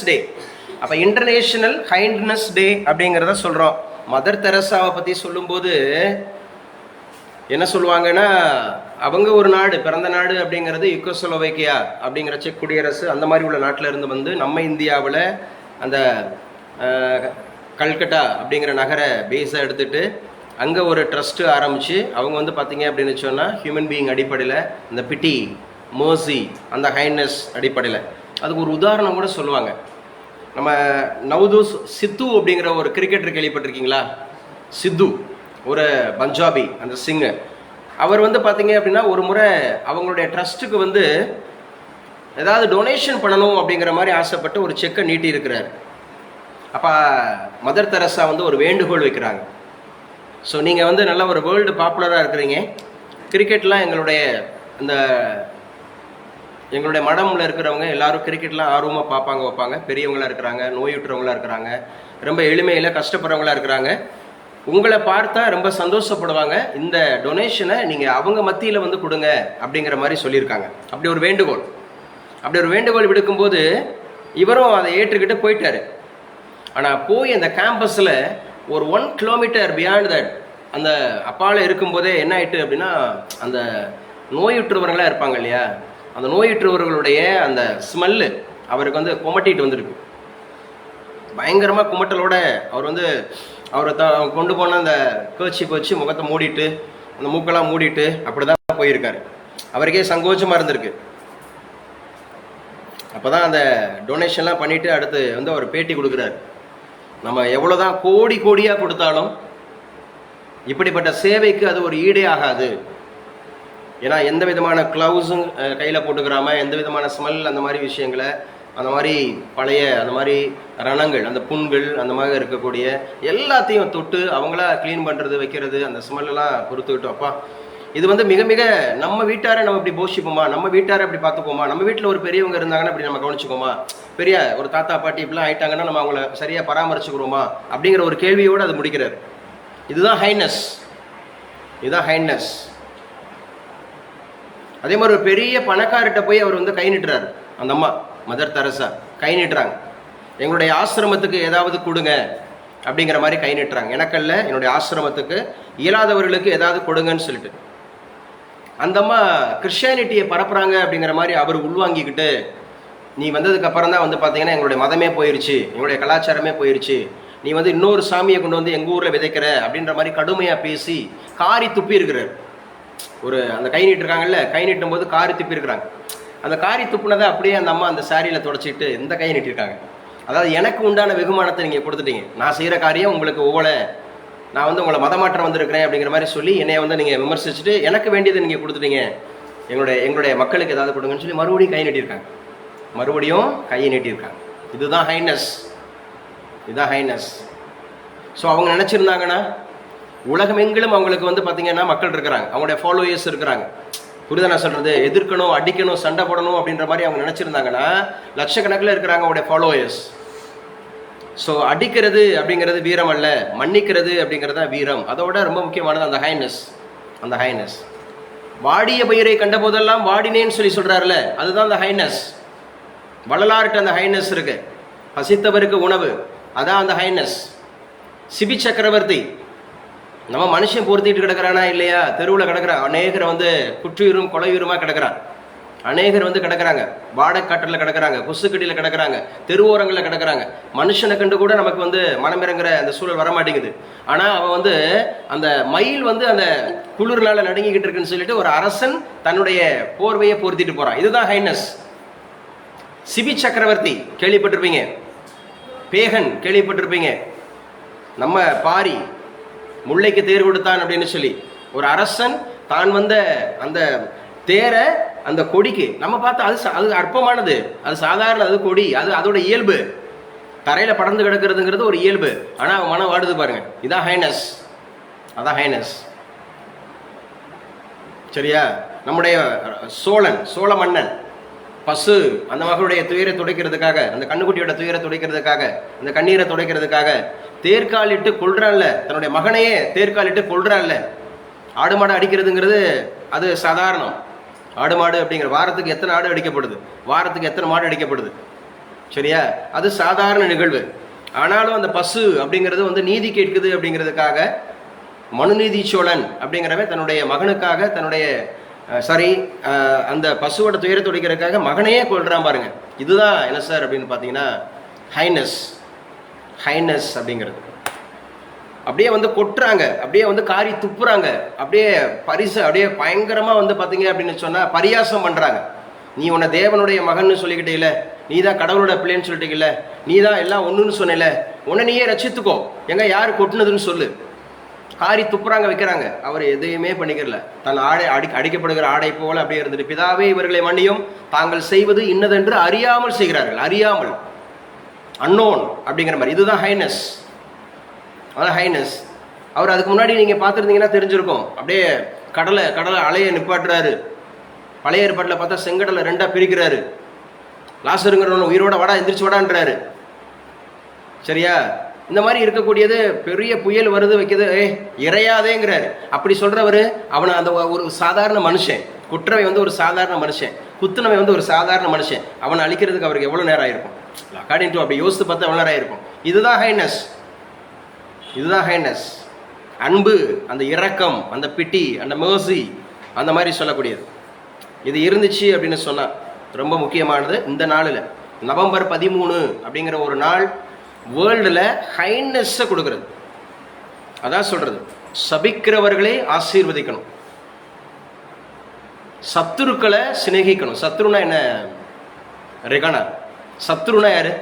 டே. அப்போ international kindness டே அப்படிங்கிறத சொல்கிறோம். மதர் தெரசாவை பற்றி சொல்லும்போது என்ன சொல்லுவாங்கன்னா, அவங்க ஒரு நாடு, பிறந்த நாடு அப்படிங்கிறது யுகோஸ்லோவேக்கியா அப்படிங்கிற செக் குடியரசு, அந்த மாதிரி உள்ள நாட்டில் இருந்து வந்து நம்ம இந்தியாவில் அந்த கல்கட்டா அப்படிங்கிற நகர பேஸை எடுத்துகிட்டு அங்கே ஒரு ட்ரஸ்ட்டு ஆரம்பித்து அவங்க வந்து பார்த்திங்க அப்படின்னு சொன்னால் ஹியூமன் பீயிங் அடிப்படையில் இந்த பிட்டி, மர்சி, அந்த கைண்ட்னஸ் அடிப்படையில் அதுக்கு ஒரு உதாரணம் கூட சொல்லுவாங்க. நம்ம நவ்தூஸ் சித்து அப்படிங்கிற ஒரு கிரிக்கெட்டர் கேள்விப்பட்டிருக்கீங்களா? சித்து ஒரு பஞ்சாபி, அந்த சிங்கு. அவர் வந்து பார்த்தீங்க அப்படின்னா ஒரு முறை அவங்களுடைய ட்ரஸ்ட்டுக்கு வந்து ஏதாவது டொனேஷன் பண்ணணும் அப்படிங்கிற மாதிரி ஆசைப்பட்டு ஒரு செக்கை நீட்டி இருக்கிறார். அப்போ மதர் தெரசா வந்து ஒரு வேண்டுகோள் வைக்கிறாங்க. ஸோ நீங்கள் வந்து நல்ல ஒரு வேர்ல்டு பாப்புலராக இருக்கிறீங்க, கிரிக்கெட்லாம் எங்களுடைய மடமில் இருக்கிறவங்க எல்லாரும் கிரிக்கெட்லாம் ஆர்வமாக பார்ப்பாங்க, வைப்பாங்க. பெரியவங்களாக இருக்கிறாங்க, நோயுற்றவங்களாக இருக்கிறாங்க, ரொம்ப எளிமையில் கஷ்டப்படுறவங்களாக இருக்கிறாங்க. உங்களை பார்த்தா ரொம்ப சந்தோஷப்படுவாங்க. இந்த டொனேஷனை நீங்கள் அவங்க மத்தியில் வந்து கொடுங்க அப்படிங்கிற மாதிரி சொல்லியிருக்காங்க. அப்படி ஒரு வேண்டுகோள் விடுக்கும்போது இவரும் அதை ஏற்றுக்கிட்டு போயிட்டார். ஆனால் போய் அந்த கேம்பஸில் ஒரு 1 கிலோமீட்டர் பியாண்ட் தட் அந்த அப்பால் இருக்கும்போதே என்ன ஆயிட்டு அப்படின்னா, அந்த நோயுற்றவர்களாக இருப்பாங்க இல்லையா, அந்த நோயுற்றவர்களுடைய அந்த ஸ்மெல்லு அவருக்கு வந்து குமட்டிட்டு வந்திருக்கு. பயங்கரமாக குமட்டலோட அவரை கொண்டு போன அந்த கேர்ச்சிப் வச்சு முகத்தை மூடிட்டு, அந்த மூக்கெல்லாம் மூடிட்டு அப்படி தான் போயிருக்காரு. அவருக்கே சங்கோச்சமாக இருந்திருக்கு. அப்போ தான் அந்த டொனேஷன்லாம் பண்ணிவிட்டு அடுத்து வந்து அவர் பேட்டி கொடுக்குறாரு. நம்ம எவ்வளோதான் கோடியாக கொடுத்தாலும் இப்படிப்பட்ட சேவைக்கு அது ஒரு ஈடே ஆகாது. ஏன்னா எந்த விதமான க்ளவுஸும் கையில் போட்டுக்கிறாம, எந்த விதமான ஸ்மெல், அந்த மாதிரி விஷயங்களை, அந்த மாதிரி பழைய அந்த மாதிரி ரணங்கள், அந்த புண்கள், அந்த மாதிரி இருக்கக்கூடிய எல்லாத்தையும் தொட்டு அவங்களா க்ளீன் பண்ணுறது, வைக்கிறது, அந்த ஸ்மெல்லாம் பொறுத்துக்கிட்டோம். அப்பா, இது வந்து மிக மிக நம்ம வீட்டாரை நம்ம இப்படி போஷிப்போமா, நம்ம வீட்டாரை அப்படி பார்த்துப்போமா, நம்ம வீட்டில் ஒரு பெரியவங்க இருந்தாங்கன்னா அப்படி நம்ம கவனிச்சுக்கோமா, பெரிய ஒரு தாத்தா பாட்டி இப்படிலாம் ஆயிட்டாங்கன்னா நம்ம அவங்கள சரியாக பராமரிச்சுக்கிறோமா அப்படிங்கிற ஒரு கேள்வியோடு அது முடிக்கிறார். இதுதான் ஹைண்ட்னஸ். அதே மாதிரி ஒரு பெரிய பணக்கார்ட்ட போய் அவர் வந்து கை நீட்டுறாரு. அந்த அம்மா மதர் தெரசா கை நீட்டுறாங்க. எங்களுடைய ஆசிரமத்துக்கு ஏதாவது கொடுங்க அப்படிங்கிற மாதிரி கை நீட்டுறாங்க. எனக்கல்ல, என்னுடைய ஆசிரமத்துக்கு இயலாதவர்களுக்கு ஏதாவது கொடுங்கன்னு சொல்லிட்டு அந்த அம்மா கிறிஸ்டியானிட்டியை பரப்புறாங்க அப்படிங்கிற மாதிரி அவர் உள்வாங்கிக்கிட்டு, நீ வந்ததுக்கு அப்புறம் தான் வந்து பார்த்தீங்கன்னா எங்களுடைய மதமே போயிருச்சு, எங்களுடைய கலாச்சாரமே போயிருச்சு, நீ வந்து இன்னொரு சாமியை கொண்டு வந்து எங்கள் ஊரில் விதைக்கிற அப்படின்ற மாதிரி கடுமையாக பேசி காரி துப்பி இருக்கிறார். அந்த கை நீட்டுருக்காங்கல்ல, கை நீட்டும் போது காரி துப்பி இருக்கிறாங்க. அந்த காரி துப்புனதை அப்படியே அந்த அம்மா அந்த சாரியில் தொடச்சிட்டு இந்த கை நீட்டிருக்காங்க. அதாவது எனக்கு உண்டான வெகுமானத்தை நீங்கள் கொடுத்துட்டீங்க, நான் செய்கிற காரியம் உங்களுக்கு ஓலை, நான் வந்து உங்களை மதமாற்றம் வந்திருக்கிறேன் அப்படிங்கிற மாதிரி சொல்லி என்னைய வந்து நீங்கள் விமர்சிச்சுட்டு எனக்கு வேண்டியதை நீங்கள் கொடுத்துட்டீங்க, எங்களுடைய மக்களுக்கு ஏதாவது கொடுங்கன்னு சொல்லி மறுபடியும் கையை நீட்டியிருக்காங்க. இதுதான் ஹைனஸ். ஸோ அவங்க நினச்சிருந்தாங்கன்னா உலகமெங்கிலும் அவங்களுக்கு வந்து பார்த்தீங்கன்னா மக்கள் இருக்கிறாங்க, அவங்களுடைய ஃபாலோயர்ஸ் இருக்கிறாங்க. புரியுதா நான் சொல்கிறது? எதிர்க்கணும், அடிக்கணும், சண்டை போடணும் அப்படின்ற மாதிரி அவங்க நினச்சிருந்தாங்கன்னா லட்சக்கணக்கில் இருக்கிறாங்க அவங்களுடைய ஃபாலோயர்ஸ். ஸோ அடிக்கிறது அப்படிங்கிறது வீரம் அல்ல, மன்னிக்கிறது அப்படிங்கிறது தான் வீரம். அதோட ரொம்ப முக்கியமானது அந்த ஹைனஸ். வாடிய பயிரை கண்ட போதெல்லாம் வாடினேன்னு சொல்கிறாருல, அதுதான் அந்த ஹைனஸ். வள்ளலார்கிட்ட அந்த ஹைனஸ் இருக்கு. பசித்தவருக்கு உணவு, அதான் அந்த ஹைனஸ். சிபி சக்கரவர்த்தி நம்ம மனுஷன் பொருத்திட்டு கிடக்கிறானா இல்லையா, தெருவில் கிடக்கிறான். அநேகரை வந்து குற்றுயிரும் கொலையுருமா கிடக்கிறான். அநேகர் வந்து கிடக்கிறாங்க, வாடக்காட்டில் கிடக்கிறாங்க, கொசுக்கடியில் கிடக்கிறாங்க, தெருவோரங்களில் கிடக்கிறாங்க. மனுஷனை கண்டு கூட நமக்கு வந்து மனமிறங்குற அந்த சூழல் வரமாட்டேங்குது. ஆனால் அவன் வந்து அந்த மயில் வந்து அந்த குளிர்னால நடுங்கிக்கிட்டு இருக்குன்னு சொல்லிட்டு ஒரு அரசன் தன்னுடைய போர்வையை பொருத்திட்டு போறான். இதுதான் ஹைனஸ். சிபி சக்கரவர்த்தி கேள்விப்பட்டிருப்பீங்க, பேகன் கேள்விப்பட்டிருப்பீங்க, நம்ம பாரி முல்லைக்கு தேர் கொடுத்தான் அப்படின்னு சொல்லி ஒரு அரசன் தான் வந்த அந்த தேரை, அந்த கொடிக்கு நம்ம பார்த்தா அது அற்பமானது, அது சாதாரண, அது கொடி, அது அதோட இயல்பு, தரையில் படர்ந்து கிடக்கிறதுங்கிறது ஒரு இயல்பு. ஆனால் அவன் மனம் வாடுது பாருங்க. இதான் ஹைனஸ். சரியா? நம்முடைய சோழ மன்னன் பசு அந்த மகளுடைய துயரை துடைக்கிறதுக்காக, அந்த கண்ணுக்குட்டியோட துயரை துடைக்கிறதுக்காக, அந்த கண்ணீரை துடைக்கிறதுக்காக தேர்காலிட்டு கொள்றான்ல, தன்னுடைய மகனையே தேர்காலிட்டு கொள்றான்ல. ஆடு மாடு அடிக்கிறதுங்கிறது அது சாதாரணம். ஆடு மாடு அப்படிங்கிற வாரத்துக்கு எத்தனை ஆடு அடிக்கப்படுது, வாரத்துக்கு எத்தனை மாடு அடிக்கப்படுது, சரியா? அது சாதாரண நிகழ்வு. ஆனாலும் அந்த பசு அப்படிங்கிறது வந்து நீதி கேட்குது அப்படிங்கிறதுக்காக மனுநீதி சோழன் அப்படிங்கிறவன் தன்னுடைய மகனுக்காக தன்னுடைய அந்த பசுவோட துயரத்தை துடைக்கிறதுக்காக மகனையே கொள்றான் பாருங்க. இதுதான் என்ன சார் அப்படின்னு பார்த்தீங்கன்னா ஹைனஸ் அப்படிங்கிறது. அப்படியே வந்து கொட்டுறாங்க, அப்படியே வந்து காரி துப்புறாங்க, அப்படியே அப்படியே பயங்கரமா வந்து பார்த்தீங்க அப்படின்னு சொன்னா பரியாசம் பண்றாங்க. நீ உன்னை தேவனுடைய மகன்னு சொல்லிக்கிட்டே, நீ தான் கடவுளோட பிள்ளைன்னு சொல்லிட்டீங்கல்ல, நீ தான் எல்லாம் ஒன்றுன்னு சொன்னல, உன்னை நீயே ரசித்துக்கோ, எங்க யார் கொட்டுனதுன்னு சொல்லு. காரி துப்புறாங்க, வைக்கிறாங்க. அவர் எதையுமே பண்ணிக்கிறல. தன் அடிக்கப்படுகிற ஆடை போல அப்படியே இருந்துட்டு, பிதாவே இவர்களை மன்னியும், தாங்கள் செய்வது இன்னதென்று அறியாமல் செய்கிறார்கள். அறியாமல், அன்னோன் அப்படிங்கிற மாதிரி. இதுதான் ஹைனஸ். அதான் ஹைனஸ். அவர் அதுக்கு முன்னாடி நீங்க பார்த்துருந்தீங்கன்னா தெரிஞ்சிருக்கும். அப்படியே கடலை அலையை நிப்பாட்டுறாரு. பழைய ஏற்பாட்டில் பார்த்தா செங்கடலை 2ஆ பிரிக்கிறாரு. லாசருங்கிறவன் உயிரோட வாடா, எந்திரிச்சு வாடான்றாரு. சரியா? இந்த மாதிரி இருக்கக்கூடியது பெரிய புயல் வருது, வைக்கிறது, இறையாதேங்கிறாரு. அப்படி சொல்றவர் அவனை அந்த ஒரு சாதாரண மனுஷன், குற்றவை வந்து ஒரு சாதாரண மனுஷன், குத்துனவை வந்து ஒரு சாதாரண மனுஷன், அவனை அழிக்கிறதுக்கு அவருக்கு எவ்வளவு நேரம் ஆயிருக்கும்? அக்கார்டிங் டு அப்படி யோசித்து பார்த்தா எவ்வளவு நேரம் ஆயிருக்கும்? இதுதான் ஹைனஸ். அன்பு, அந்த இரக்கம், அந்த பிட்டி, அந்த மேர்சி, அந்த மாதிரி சொல்லக்கூடியது. இது இருந்துச்சு அப்படின்னு சொன்னா ரொம்ப முக்கியமானது. இந்த நாளில் நவம்பர் 13 அப்படிங்கிற ஒரு நாள் வேர்ல்டில் ஹைனஸை கொடுக்கறது. அதான் சொல்றது, சபிக்கிறவர்களை ஆசீர்வதிக்கணும், சத்துருக்களை சிநேகிக்கணும். சத்ருனா என்ன? ரெகனா. சத்ருனா யாரு?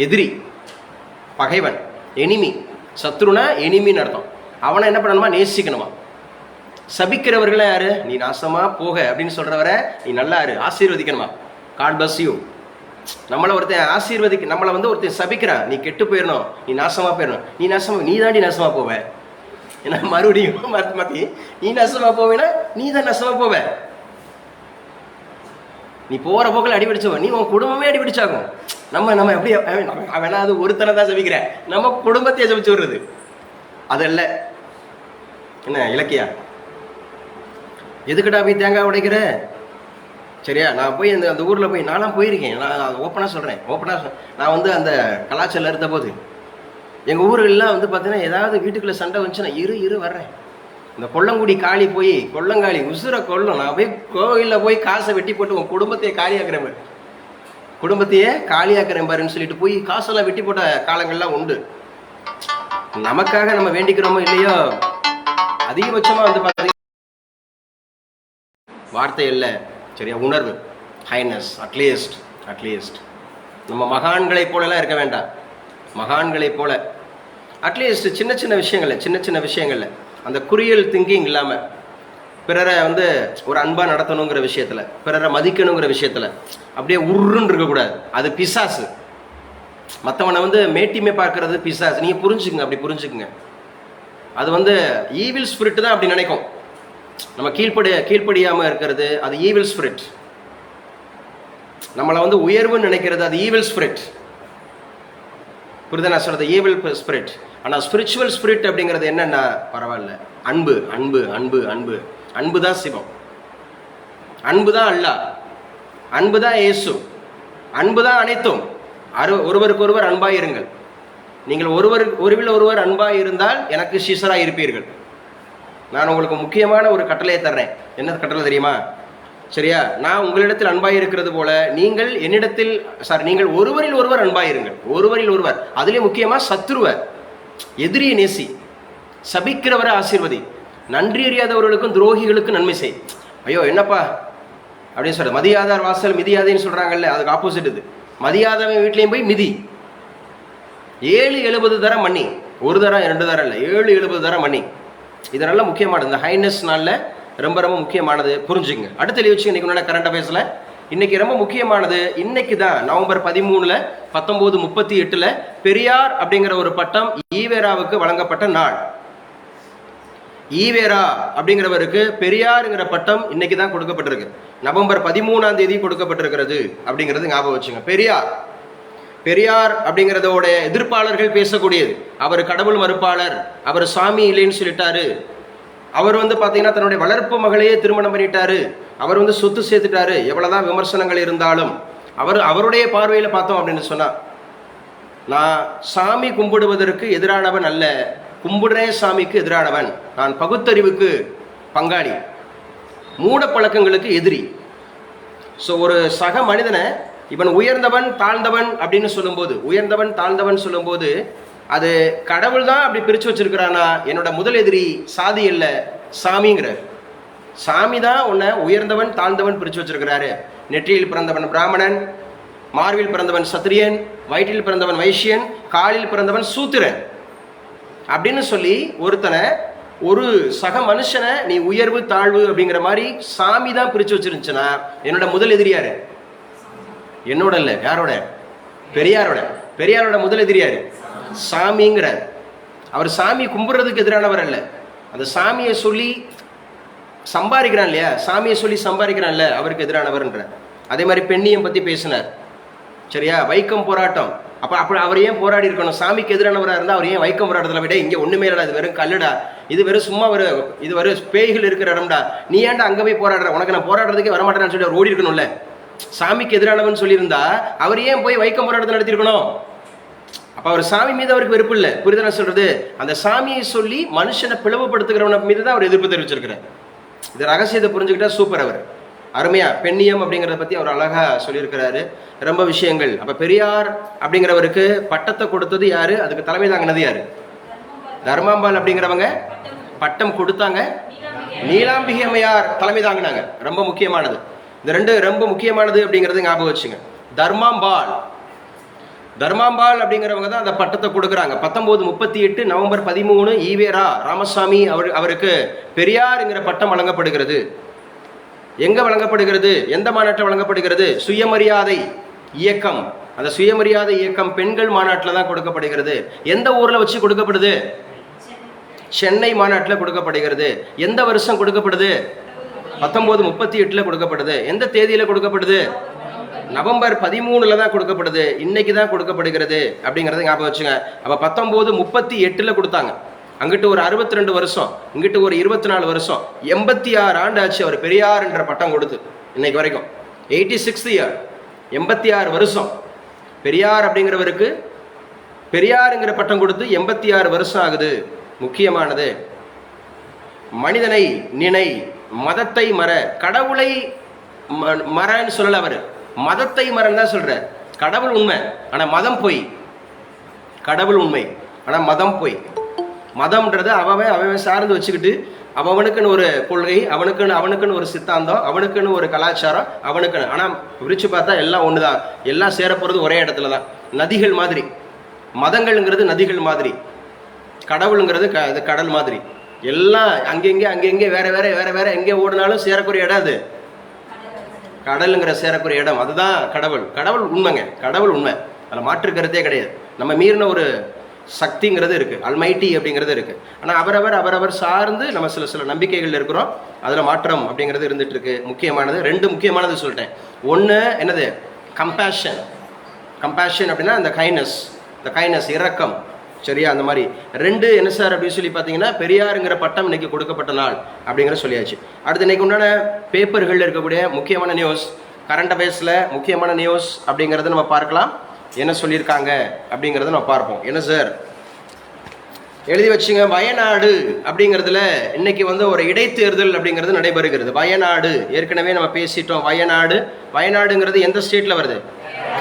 எதிரி, பகைவன், எனிமி. சத்ருனா எனிமின்னு அர்த்தம். அவனை என்ன பண்ணணுமா? நேசிக்கணுமா. சபிக்கிறவர்கள யாரு? நீ நாசமா போக அப்படின்னு சொல்றவரை நீ நல்லா இரு, ஆசீர்வதிக்கணுமா. God bless you. நம்மளை ஒருத்தன் நம்மளை வந்து ஒருத்தன் சபிக்கிறான், நீ கெட்டு போயிடணும், நீ நாசமா போயிடணும், நீ தாண்டி நாசமா போவ. ஏன்னா மறுபடியும் மாத்தி நீ நாசமா போவேன்னா நீ தான் நாசமா போவ. நீ போற போக்கில் அடிபிடிச்சவ, நீ உன் குடும்பமே அடிபிடிச்சாகும். நம்ம எப்படி அவனா அது ஒருத்தனை தான் சபிக்கிற, நம்ம குடும்பத்தையே சபிச்சு விடுறது அதல்ல. என்ன இலக்கியா? எதுக்கிட்டா போய் தேங்காய் உடைக்கிற? சரியா? நான் போய் அந்த ஊரில் போய் நான்லாம் போயிருக்கேன். நான் ஓப்பனாக சொல்கிறேன். நான் வந்து அந்த கலாச்சாரம் இருந்த போது எங்கள் ஊர்கள்லாம் வந்து பார்த்தீங்கன்னா ஏதாவது வீட்டுக்குள்ளே சண்டை வந்துச்சு, நான் இரு வர்றேன். இந்த கொல்லங்குடி காளி போய் கொல்லங்காளி உசுரை கொல்லும், நான் போய் கோவிலில் போய் காசை வெட்டி போட்டு உன் குடும்பத்தையே காலியாக்குறேன் பாரு, குடும்பத்தையே காலியாக்குறேன் பாருன்னு சொல்லிட்டு போய் காசெல்லாம் வெட்டி போட்ட காலங்கள்லாம் உண்டு. நமக்காக நம்ம வேண்டிக்கிறோமோ இல்லையோ, அதிகபட்சமாக வந்து பார்த்தீங்கன்னா வார்த்தை இல்லை, சரியா? உணர்வு, ஹைனஸ். அட்லீஸ்ட் நம்ம மகான்களை போலலாம் இருக்க வேண்டாம். மகான்களை போல அட்லீஸ்ட் சின்ன விஷயங்கள்ல அந்த குறியல் திங்கிங் இல்லாமல் பிறரை வந்து ஒரு அன்பாக நடத்தணுங்கிற விஷயத்தில், பிறரை மதிக்கணுங்கிற விஷயத்தில் அப்படியே உருன்னு இருக்கக்கூடாது. அது பிசாசு. மற்றவனை வந்து மேட்டிமே பார்க்கறது பிசாசு. நீங்கள் அப்படி புரிஞ்சுக்குங்க. அது வந்து ஈவில் ஸ்பிரிட் தான் அப்படி நினைக்கும். நம்ம கீழ்ப்படியாமல் இருக்கிறது அது ஈவில் ஸ்பிரிட். நம்மளை வந்து உயர்வுன்னு நினைக்கிறது அது ஈவில் ஸ்பிரிட். புரியுதா நான் சொல்றது? Evil spirit. ஆனால் ஸ்பிரிச்சுவல் ஸ்பிரிட் அப்படிங்கிறது என்னன்னா, பரவாயில்ல, அன்பு அன்பு அன்பு அன்பு அன்பு தான் சிவம், அன்பு தான் அல்லாஹ், அன்பு தான் இயேசு, அன்பு தான் அனைத்தும். ஒருவருக்கு ஒருவர் அன்பாய் இருங்கள். நீங்கள் ஒருவர் அன்பாய் இருந்தால் எனக்கு சீசராய் இருப்பீர்கள். நான் உங்களுக்கு முக்கியமான ஒரு கட்டளையை தர்றேன். என்ன கட்டளை தெரியுமா? சரியா? நான் உங்களிடத்தில் அன்பாய் இருக்கிறது போல நீங்கள் நீங்கள் ஒருவரில் ஒருவர் அன்பாயிருங்கள். ஒருவரில் ஒருவர். அதுலேயே முக்கியமாக சத்ருவ, எதிரியை நேசி, சபிக்கிறவரை ஆசீர்வதி, நன்றி அறியாதவர்களுக்கும் துரோகிகளுக்கும் நன்மை செய். ஐயோ என்னப்பா அப்படின்னு சொல்ற, மதியாதார் வாசல் மிதியாதேன்னு சொல்றாங்கல்ல, அதுக்கு ஆப்போசிட் இது. மதியாதவன் வீட்லேயும் போய் மிதி. 7-70 தரம் மன்னி. ஒரு தரம் 2 தரம் இல்லை, 7-70 தரம் மன்னி. இது நல்ல முக்கியமானது. இந்த ஹைனஸ் நாளில் ரொம்ப ரொம்ப முக்கியமானது. புரிஞ்சுங்க. அடுத்த வச்சு இன்னைக்கு முன்னாடி கரண்ட் அஃபேர்ஸில் இன்னைக்கு ரொம்ப முக்கியமானது. இன்னைக்கு தான் நவம்பர் 13 1938 பெரியார் அப்படிங்கிற ஒரு பட்டம் ஈவேராவுக்கு வழங்கப்பட்ட நாள். ஈவேரா அப்படிங்கிறவருக்கு பெரியாருங்கிற பட்டம் இன்னைக்கு தான் கொடுக்கப்பட்டிருக்கு. நவம்பர் 13 கொடுக்கப்பட்டிருக்கிறது அப்படிங்கிறது ஞாபகம் வச்சுங்க. பெரியார் அப்படிங்கிறதோட எதிர்ப்பாளர்கள் பேசக்கூடியது. அவர் கடவுள் மறுப்பாளர், அவர் சாமி இல்லைன்னு சொல்லிட்டாரு, அவர் வந்து பார்த்தீங்கன்னா தன்னுடைய வளர்ப்பு மகளையே திருமணம் பண்ணிட்டாரு, அவர் வந்து சொத்து சேர்த்துட்டாரு. எவ்வளவுதான் விமர்சனங்கள் இருந்தாலும் அவருடைய பார்வையில் பார்த்தோம் அப்படின்னு சொன்னா, நான் சாமி கும்பிடுவதற்கு எதிரானவன் அல்ல, கும்பிடுறே சாமிக்கு எதிரானவன், நான் பகுத்தறிவுக்கு பங்காளி, மூட பழக்கங்களுக்கு எதிரி. ஸோ ஒரு சக மனிதனை இவன் உயர்ந்தவன் தாழ்ந்தவன் அப்படின்னு சொல்லும்போது, உயர்ந்தவன் தாழ்ந்தவன் சொல்லும்போது, அது கடவுள் தான் அப்படி பிரித்து வச்சிருக்கிறானா? என்னோட முதல் எதிரி சாதி இல்லை, சாமிங்கிறார். சாமி தான் உன்னை உயர்ந்தவன் தாழ்ந்தவன் பிரித்து வச்சிருக்கிறாரு. நெற்றியில் பிறந்தவன் பிராமணன், மார்பில் பிறந்தவன் சத்திரியன், வயிற்றில் பிறந்தவன் வைஷ்யன், காலில் பிறந்தவன் சூத்திரன் அப்படின்னு சொல்லி ஒருத்தனை, ஒரு சக மனுஷனை நீ உயர்வு தாழ்வு அப்படிங்கிற மாதிரி சாமி தான் பிரித்து வச்சிருந்துச்சுன்னா, என்னோட முதல் எதிரியாரு? என்னோட இல்லை, யாரோட? பெரியாரோட. பெரியாரோட முதல் எதிரியாரு? சாமிங்கிறார். அவர் சாமி கும்பிட்றதுக்கு எதிரானவர் அல்ல, அந்த சாமியை சொல்லி சம்பாதிக்கிறான் இல்லையா, சாமியை சொல்லி சம்பாதிக்கிறான்ல, அவருக்கு எதிரானவர்ன்ற. அதே மாதிரி பெண்ணியம் பற்றி பேசினார், சரியா? வைக்கம் போராட்டம். அப்போ அவர் ஏன் போராடி இருக்கணும்? சாமிக்கு எதிரானவராக இருந்தால் அவர் ஏன் வைக்கம் போராட்டத்தில் விட, இங்கே ஒன்றுமே இல்லடா, இது வெறும் கல்லுடா, இது வெறும் சும்மா இது வெறும் பேய்கள் இருக்கிற இடம்டா, நீ ஏன்டா அங்கே போய் போராடுற, உனக்கு நான் போராடுறதுக்கே வரமாட்டேன்னு சொல்லி அவர் ஓடி இருக்கணும்ல. சாமிக்கு எதிரானவன் சொல்லியிருந்தா அவர் ஏன் போய் வைக்கம் போராட்டத்தை நடத்திருக்கணும்? அப்போ அவர் சாமி மீது அவருக்கு வெறுப்பு இல்லை. புரிதல் சொல்றது, அந்த சாமியை சொல்லி மனுஷனை பிளவுபடுத்துகிறவன மீது தான் அவர் எதிர்ப்பு தெரிவிச்சிருக்கிறார். இந்த ரகசியத்தை புரிஞ்சுக்கிட்டா சூப்பர். அவர் அருமையா பெண்ணியம் அப்படிங்கிறத பற்றி அவர் அழகா சொல்லியிருக்கிறாரு, ரொம்ப விஷயங்கள். அப்போ பெரியார் அப்படிங்கிறவருக்கு பட்டத்தை கொடுத்தது யாரு? அதுக்கு தலைமை தாங்கினது யாரு? தர்மாம்பாள் அப்படிங்கிறவங்க பட்டம் கொடுத்தாங்க, நீலாம்பிகை அம்மையார் தலைமை தாங்கினாங்க. ரொம்ப முக்கியமானது இந்த ரெண்டு, ரொம்ப முக்கியமானது அப்படிங்கிறது ஞாபகம் வச்சுங்க. தர்மாம்பாள் அப்படிங்கிறவங்க தான் அந்த பட்டத்தை கொடுக்குறாங்க. 1938 நவம்பர் 13 ஈவேரா ராமசாமி அவருக்கு பெரியாருங்கிற பட்டம் வழங்கப்படுகிறது. எங்க வழங்கப்படுகிறது? எந்த மாநாட்டில் வழங்கப்படுகிறது? சுயமரியாதை இயக்கம். அந்த சுயமரியாதை இயக்கம் பெண்கள் மாநாட்டில் தான் கொடுக்கப்படுகிறது. எந்த ஊர்ல வச்சு கொடுக்கப்படுது? சென்னை மாநாட்டில் கொடுக்கப்படுகிறது. எந்த வருஷம் கொடுக்கப்படுது? 1938 கொடுக்கப்படுது. எந்த தேதியில கொடுக்கப்படுது? நவம்பர் 13 தான் கொடுக்கப்படுது. இன்னைக்கு தான் கொடுக்கப்படுகிறது அப்படிங்கறத ஞாபகம் வச்சுங்க. அப்ப 1938 கொடுத்தாங்க. அங்கிட்டு ஒரு 62 வருஷம், இங்கிட்டு ஒரு 24 வருஷம், 86 ஆண்டு ஆச்சு அவர் பெரியார் என்ற பட்டம் கொடுத்து. இன்னைக்கு வரைக்கும் 86th இயர், 86 வருஷம். பெரியார் அப்படிங்கிறவருக்கு பெரியாருங்கிற பட்டம் கொடுத்து 86 வருஷம் ஆகுது. முக்கியமானது, மனிதனை நினை, மதத்தை மற, கடவுளை மறன்னு சொல்லல, அவர் மதத்தை மறன்னு தான் சொல்ற. கடவுள் உண்மை ஆனா மதம் பொய், கடவுள் உண்மை ஆனா மதம் பொய். மதம்ன்றது அவன் சார்ந்து வச்சுக்கிட்டு அவனுக்குன்னு ஒரு கொள்கை, அவனுக்குன்னு ஒரு சித்தாந்தம், அவனுக்குன்னு ஒரு கலாச்சாரம், அவனுக்குன்னு. ஆனால் விரிச்சு பார்த்தா எல்லாம் ஒன்று தான், எல்லாம் சேரப்போகிறது ஒரே இடத்துல தான். நதிகள் மாதிரி, மதங்கள்ங்கிறது நதிகள் மாதிரி, கடவுளுங்கிறது அது கடல் மாதிரி. எல்லாம் அங்கெங்கே வேற வேற எங்கே ஓடினாலும் சேரக்கூடிய இடம் அது கடலுங்கிற சேரக்கூடிய இடம். அதுதான் கடவுள். கடவுள் உண்மைங்க, கடவுள் உண்மை, அதில் மாற்று கருத்தே கிடையாது. நம்ம மீறின ஒரு சக்திங்கிறது இருக்குது, அல்மைட்டி அப்படிங்கிறது இருக்குது. ஆனால் அவரவர் சார்ந்து நம்ம சில நம்பிக்கைகள் இருக்கிறோம், அதில் மாற்றம் அப்படிங்கிறது இருந்துட்டு இருக்கு. முக்கியமானது, ரெண்டு முக்கியமானது சொல்லிட்டேன். ஒன்று என்னது? கம்பேஷன் அப்படின்னா இந்த கைனஸ் இரக்கம், சரியா? அந்த மாதிரி. ரெண்டு என்ன சார் அப்படின்னு சொல்லி பார்த்தீங்கன்னா, பெரியாருங்கிற பட்டம் இன்னைக்கு கொடுக்கப்பட்ட நாள் அப்படிங்கிற சொல்லியாச்சு. அடுத்து இன்னைக்கு உண்டான பேப்பர்களில் இருக்கக்கூடிய முக்கியமான நியூஸ், கரண்ட் அஃபேர்ஸில் முக்கியமான நியூஸ் அப்படிங்கிறத நம்ம பார்க்கலாம். என்ன சொல்லியிருக்காங்க அப்படிங்கிறத நம்ம பார்ப்போம். என்ன சார் எழுதி வச்சுங்க. வயநாடு அப்படிங்கிறதுல இன்னைக்கு ஒரு இடைத்தேர்தல் அப்படிங்கிறது நடைபெறுகிறது. வயநாடு ஏற்கனவே நம்ம பேசிட்டோம். வயநாடுங்கிறது எந்த ஸ்டேட்ல வருது?